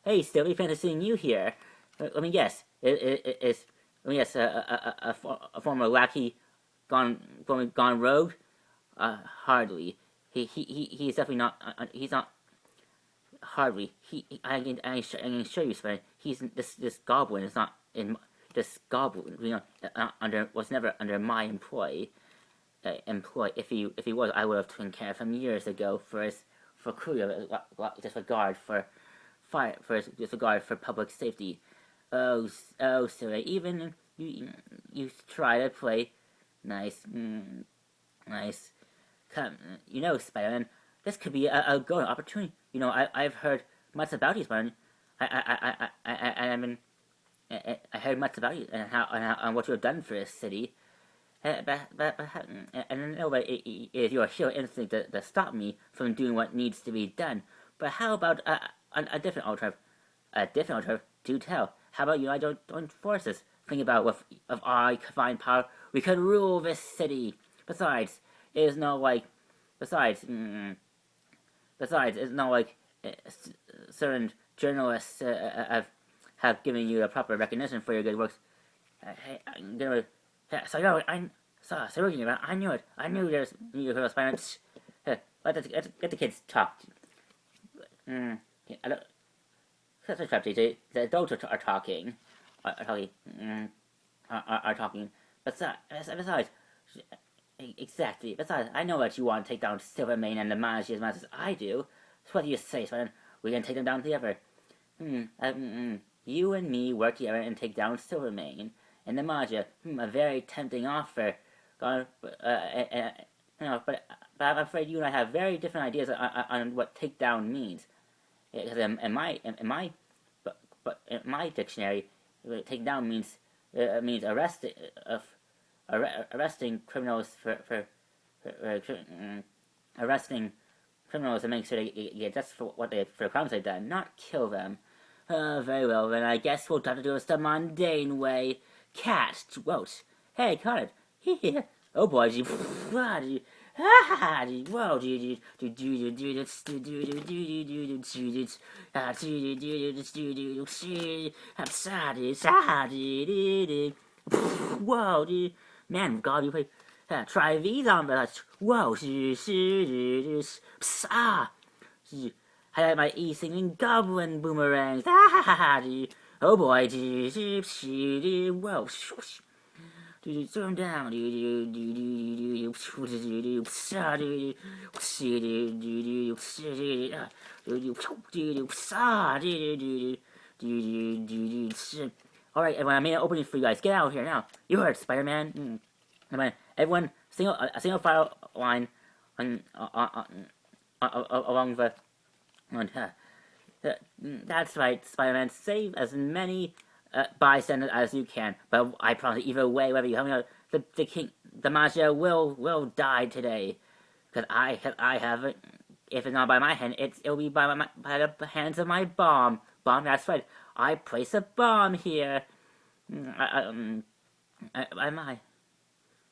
Hey, Sylvie, fancy seeing you here. Let me guess. Let me guess, a former lackey gone rogue? Hardly. He's definitely not, he's not, hardly. I can assure you, Sven, this goblin is not in, this goblin, was never under my employ. If he was, I would have taken care of him years ago for crew disregard for fire for disregard for public safety. So even you try to play nice, nice. Come, Spider-Man, this could be a good opportunity. I've heard much about you, Spider-Man. I heard much about you and what you have done for this city. But I don't know, but it is your sheer instinct to stop me from doing what needs to be done. But how about a different alternative? A different alternative? Do tell. How about you? I don't join forces. Think about with of our combined power, we could rule this city. Besides, it is not like. Besides, it's not like certain journalists have given you a proper recognition for your good works. Hey, I'm gonna. So I knew it. I knew there's you were Spider-Man. Let the kids talk. I don't. Such a trap, DJ. The adults are talking. Are talking. Besides, exactly. Besides, I know that you want to take down Silvermane and the Magi as much as I do. So what do you say, Spider-Man? We can take them down together. You and me work together and take down Silvermane and the Magi. A very tempting offer. But I'm afraid you and I have very different ideas on what takedown means. Because in my dictionary, takedown means arresting criminals for arresting criminals and making sure they get justice for the crimes they've done, not kill them. Very well, then I guess we'll have to do this the mundane way. Cat, whoat. Hey, cut it. Oh boy, whoa, whoa, dude. Man, God, you play. Try these on the. Whoa, I had my e-singing goblin boomerangs. Oh boy, whoa. Throw him down. Alright, everyone, I made an opening for you guys. Get out of here now. You heard Spider-Man. Everyone, a single file line along the. That's right, Spider-Man. Save as many bystanders as you can. But I promise, either way, whether you help me out, the Magi will die today. Because I have it. If it's not by my hand, it'll be by the hands of my bomb. That's right. I place a bomb here. By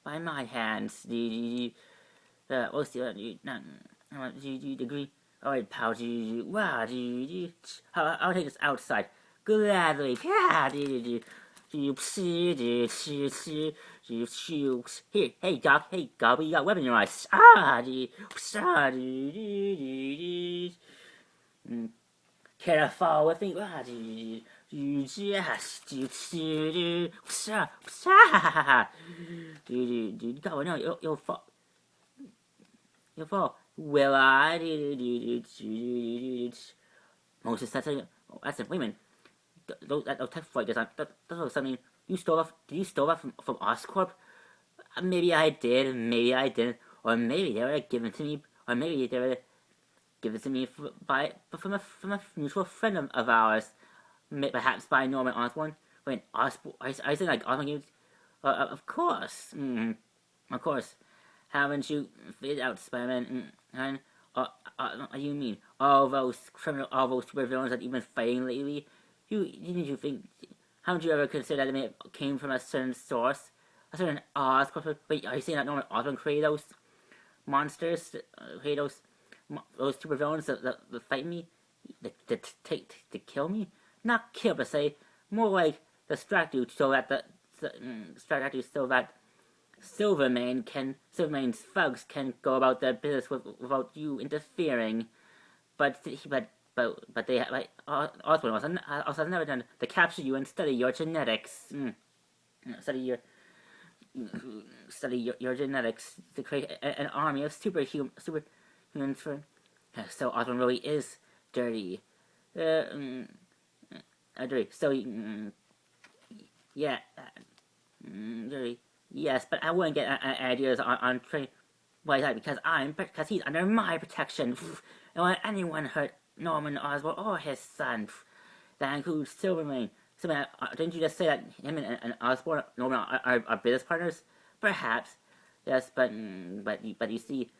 my hands. We'll see what you agree. Alright, pal. Wow. I'll take this outside. Gladly. Here, hey, Doc. Hey, Gobble, you got weapon in your eyes. Care to fall with me? Go, no, you'll fall. You'll fall. Will I? Moses, that's it. That's it. Wait a minute. Those type of fighters, those something you stole off. Did you steal that from Oscorp? Maybe I did, maybe I didn't, or maybe they were given to me, or maybe they were given to me from a mutual friend of ours, perhaps by Norman Osborn. Wait, Osborn? I said like Osborn. Of course, of course. Haven't you figured out Spider-Man? And you mean all those supervillains that you've been fighting lately? Didn't you think? Haven't you ever considered that it came from a certain source, a certain Oscorp? But are you saying that Norman Osborn created those monsters, created those supervillains that fight me, to kill me? Not kill, but say more like distract you so that Silvermane's thugs can go about their business without you interfering. But they like Osborn also has never done to capture you and study your genetics. Study your genetics to create an army of superhumans for. So Osborn really is dirty. Dirty. So yeah, dirty. Yes, but I wouldn't get ideas on training. Why is that? Because he's under my protection. Don't let anyone hurt Norman Osborn or his son. That includes Silvermane. Silvermane, didn't you just say that him and Osborn, Norman, are business partners? Perhaps. Yes, but you see,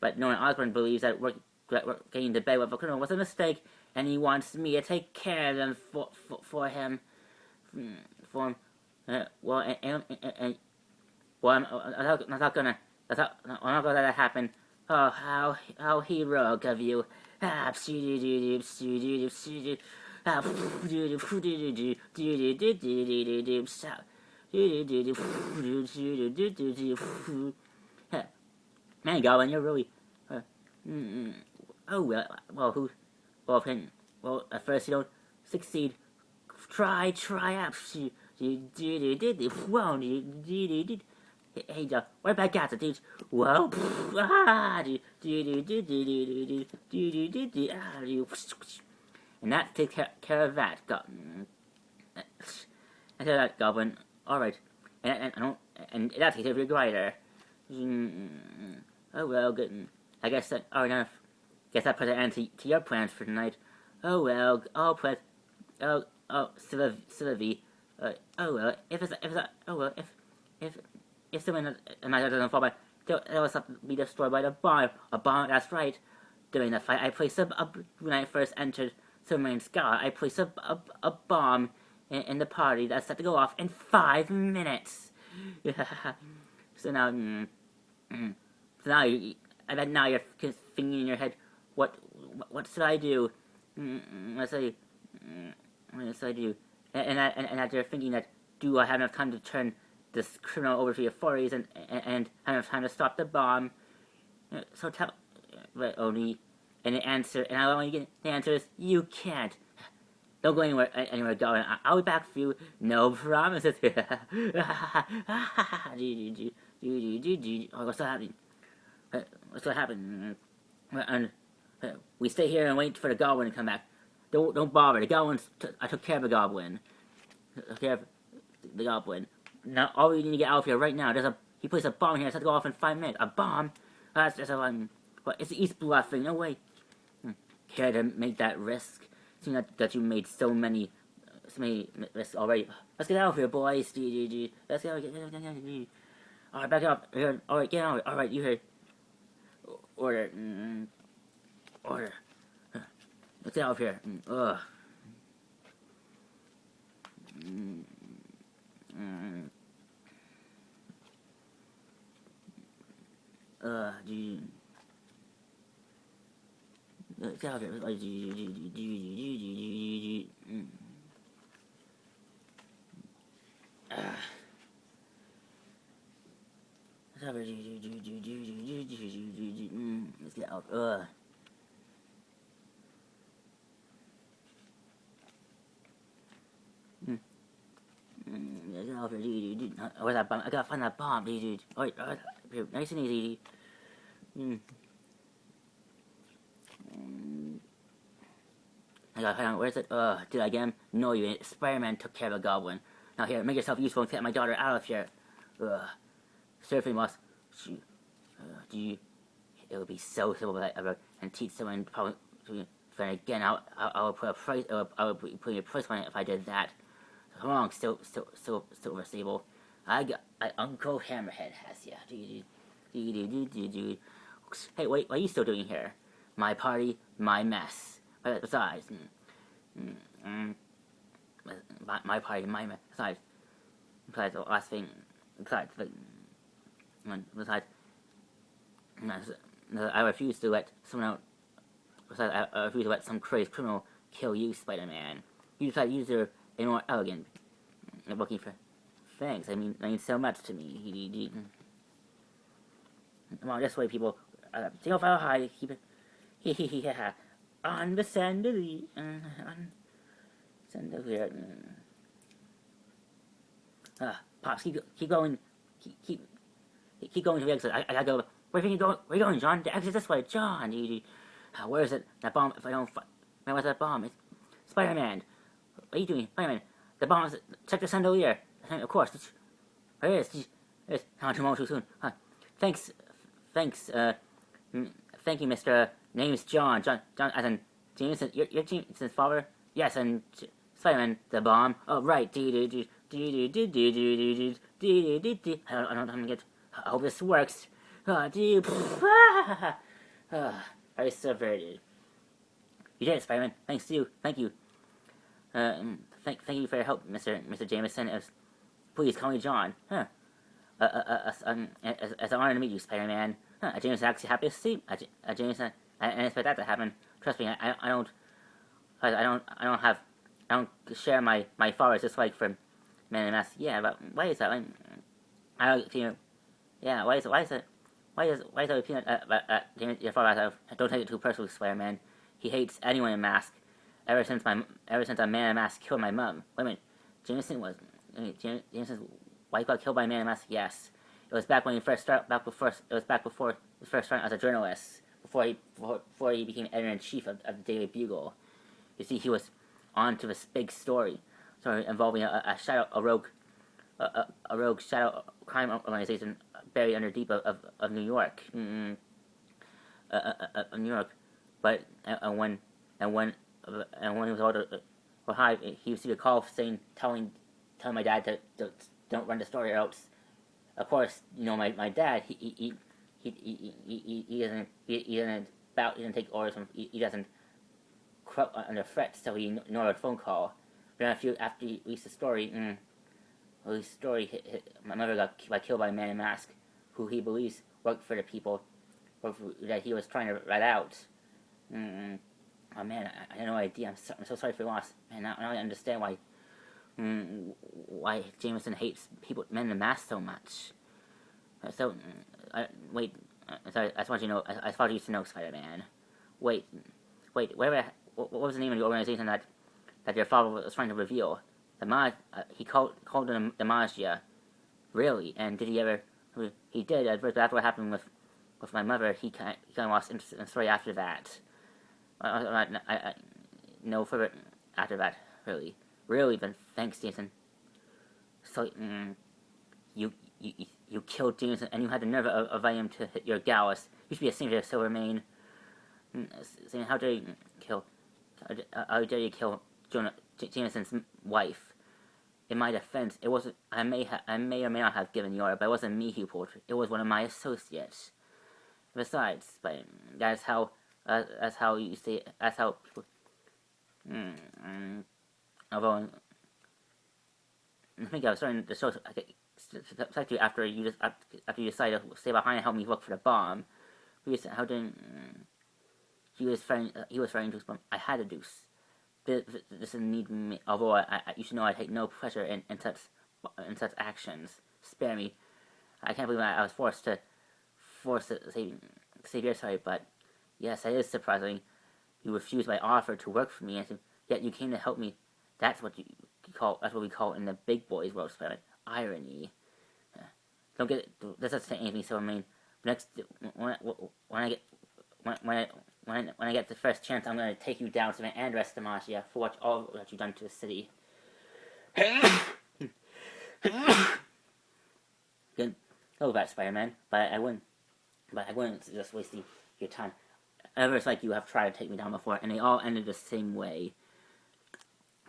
but Norman Osborn believes that we're getting to bed with a criminal was a mistake, and he wants me to take care of them for him. For him. Well, I'm not gonna let that happen. Oh, how heroic of you. Man, Goblin, you're really. Oh well, at first you don't succeed. Try out. Hey, right back at it, dude. Well, and that takes care of that. I said that, Goblin. All right, and that takes care of your glider. Oh well, good. I guess that. Oh, enough. Guess that puts an end to your plans for tonight. Oh well, Sylvie. Oh well, if someone doesn't fall by, they'll be destroyed by the bomb. A bomb, that's right. During the fight, when I first entered Superman's sky, I placed a bomb in the party that's set to go off in 5 minutes. So now, I bet now you're thinking in your head, what should I do? What should I do? And that you're thinking that, do I have enough time to turn this criminal over to the authorities and have enough time to stop the bomb? So tell, but only, and the answer, and I only get the answer is you can't. Don't go anywhere, darling. I'll be back for you. No promises. What's happening? What's happening? And we stay here and wait for the goblin to come back. Don't bother. The goblin. I took care of the goblin. Now all we need to get out of here right now. He placed a bomb here. It's to go off in 5 minutes. A bomb? That's just But it's the East Blood thing. No way. Care to make that risk? Seeing that you made so many risks already. Let's get out of here, boys. Let's get out. Alright, back up. Alright, get out. Alright, you heard. Order. Order. Let's get out of here. Ugh. Dude. Let's get out of here. Let's get out. over, dude. Where's that bomb? I gotta find that bomb, dude. Alright, nice and easy. I gotta find out, where's it? Did I get him? No, you ain't. Spider-Man took care of a goblin. Now here, make yourself useful and get my daughter out of here. Surfing must. Do you? It would be so simple if I ever and teach someone probably. But again, I would put a price. I would put a price on it if I did that. Come on, still Sable. I got Uncle Hammerhead has ya. Dude. Hey, wait, what are you still doing here? My party, my mess. Besides, my party, my mess. Besides, the last thing. Besides, I refuse to let someone out. Besides, I refuse to let some crazed criminal kill you, Spider-Man. You decide you're more elegant. I'm looking for. Thanks. I mean so much to me. Come on, this way, people. Single file high. Keep it. On the chandelier. On chandelier. Pops, keep going. Keep going to the exit. I gotta go. Where are you going, John? The exit this way, John. Where is it? That bomb. If I don't find, where's that bomb? It's Spider-Man. What are you doing, Spider-Man? The bomb is. Check the chandelier. Of course. Where is it? Not too soon. Thanks. Thank you, Mr. Name's John. John, as in Jameson. You're Jameson's father. Yes, and Spider-Man. The bomb. Oh, right. I don't know how to get. I hope this works. I subverted. You did it, Spider-Man. Thank you. Thank you for your help, Mr. Jameson. Please call me John. As an honor to meet you, Spider-Man. Jameson actually happy to see. Jameson, I didn't expect that to happen. Trust me, I don't share my father's dislike for Man in Mask. Yeah, but why is that? Why is it Peanut, your father, don't take it too personally, Spider-Man. He hates anyone in Mask. Ever since a Man in Mask killed my mom. Wait a minute, Jameson's wife got killed by a Man in Mask? Yes. It was back when he first started, before he first started as a journalist, before he became editor-in-chief of the Daily Bugle. You see, he was on to this big story involving a rogue shadow crime organization buried under deep of New York. New York. But when he was older, he received a call telling my dad to don't run the story, or else. Of course, my dad he doesn't take orders from, he doesn't under threat, so he ignored a phone call. But after he released the story, my mother got killed by a Man in Mask, who he believes worked for the people that he was trying to rat out. Oh man, I had no idea. I'm so sorry for your loss. Man, now I understand why Jameson hates Men in Mask so much. Wait. Sorry, I just want you to know. I thought you used to know Spider-Man. Wait. What was the name of the organization that your father was trying to reveal? He called them the Magia. Really? And did he ever? He did. After what happened with my mother, he kind of lost interest in the story after that. No further after that. Really. But thanks, Jason. So, you killed Jameson, and you had the nerve of him to hit your Gallus. You should be ashamed of Silvermane. Saying, how dare you kill Jameson's wife? In my defense, it wasn't. I may or may not have given the order, but it wasn't me who pulled her. It was one of my associates. Besides, but that's how you say. That's how people. Although I think I was starting to show. After you decided to stay behind and help me look for the bomb. How did he was referring to his bomb? I had to do. This didn't need me. Although you should know I take no pleasure in such actions. Spare me. I can't believe I was forced to save your sorry, but yes, it is surprising. You refused my offer to work for me, and yet you came to help me. That's what we call in the big boys world, Spider-Man. irony. Don't get this doesn't say anything. So I mean, next when I get when I get the first chance, I'm gonna take you down to the Andres Demacia for what all that you've done to the city. Good. Go back, Spider-Man. But I wouldn't just waste your time. Ever it's like you have tried to take me down before, and they all ended the same way,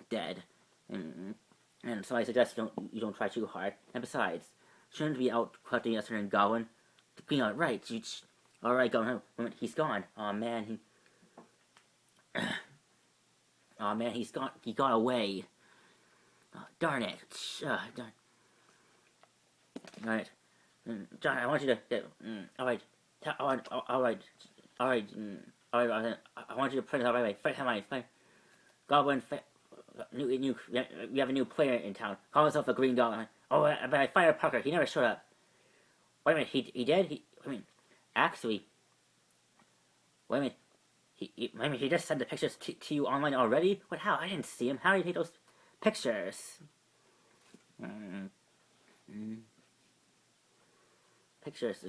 dead. And so I suggest you don't try too hard. And besides, shouldn't be out collecting yesterday and Goblin. Being alright, alright, Goblin. He's gone. Oh man, he's gone. He got away. Oh, darn it. Darn. Alright. John, I want you to. Alright. Alright. I want you to print it out right away. Fight. Goblin. We have a new player in town. Call himself the Green Goblin. Oh, but I fired Parker. He never showed up. Wait a minute. He did? Actually. Wait a minute. He just sent the pictures to you online already? What? How? I didn't see him. How did he take those pictures? Pictures.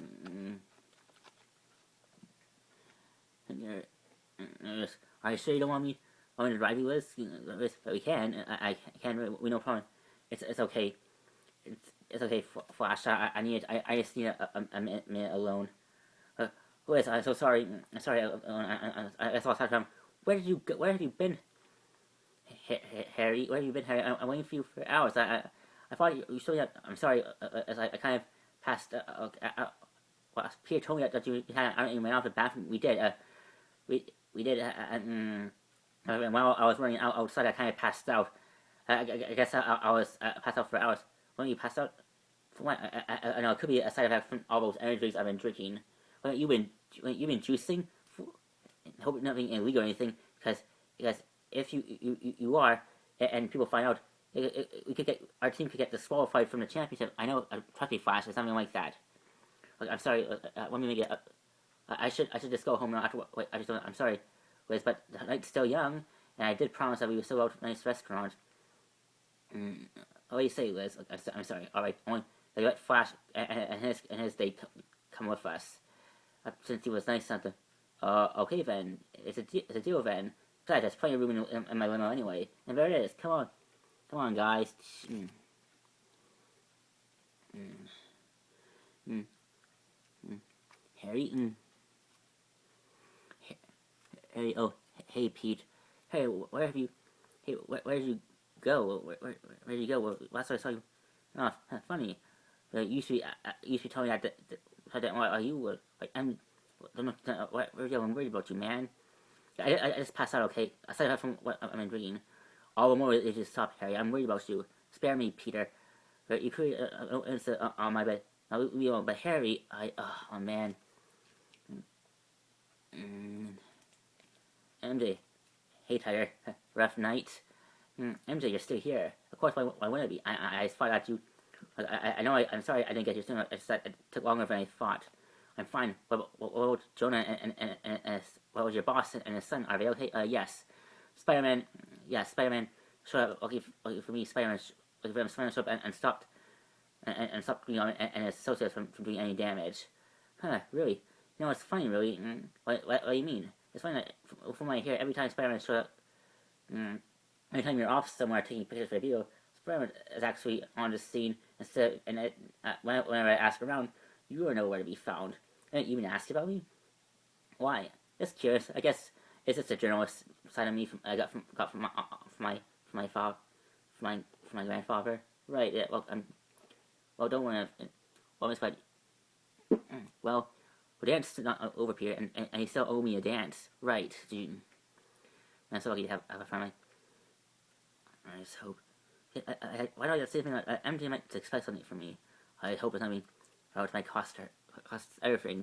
Are you sure you don't want me on the driving list? But we can. I can. We no problem. It's okay. It's okay, Flash. I just need a minute alone. Liz, I'm so sorry. I'm sorry. I lost track of time. Where have you been, Harry? Where have you been, Harry? I'm waiting for you for hours. I thought you still yet. I'm sorry. As I kind of passed. Well, Peter told me that you had out in my off the bathroom. We did. We did. And while I was running outside, I kind of passed out. I guess I was passed out for hours. When you passed out, for what? I know it could be a side effect from all those energy drinks I've been drinking. Well, you've been juicing. Hope nothing illegal or anything, because if you are, and people find out, we could get our team could get disqualified from the championship. I know, probably Flash or something like that. I'm sorry. Let me make it. I should just go home now. I'm sorry, Liz, but the night's still young, and I did promise that we would still go to a nice restaurant. What do you say, Liz? I'm sorry. All right, only let Flash and his date come with us. Since he was nice enough to. Okay then. It's a deal then. Besides, there's plenty of room in my limo anyway. And there it is. Come on, guys. Harry. Harry. Oh, hey, Pete. Hey, where have you? Hey, where did you go? Where did you go? Last time I saw you. Oh, funny. You used to tell me that you were like I'm worried about you, man. I just passed out, okay? Aside from what I'm drinking, all the more is just stop, Harry. I'm worried about you. Spare me, Peter. But you could on my bed. But Harry, oh man. MJ, hey Tiger, rough night. MJ, you're still here. Of course, why wouldn't I be? I just thought that you. I know. I'm sorry I didn't get you sooner. It took longer than I thought. I'm fine. What about Jonah and what was your boss and his son? Are they okay? Yes. Spider-Man. Yeah, Spider-Man. Showed up. Okay, for me, Spider-Man. Spider-Man showed up and stopped and his associates from doing any damage. Huh? Really? You know, it's funny. Really. What do you mean? It's funny that from what I hear, every time Spider-Man shows up, every time you're off somewhere taking pictures for a video, Spider-Man is actually on the scene instead. Whenever I ask around, you are nowhere to be found. I didn't even ask about me. Why? Just curious. I guess it's just a journalist side of me I got from my father, from my grandfather. Right. Yeah. Well, don't worry. Well, Miss Bud. Well, the dance is not over, Peter, and you still owe me a dance. Right. I'm so lucky to have a friend. I just hope. Why do I say something like MJ might expect something from me? I hope it's not me. Or it might cost everything.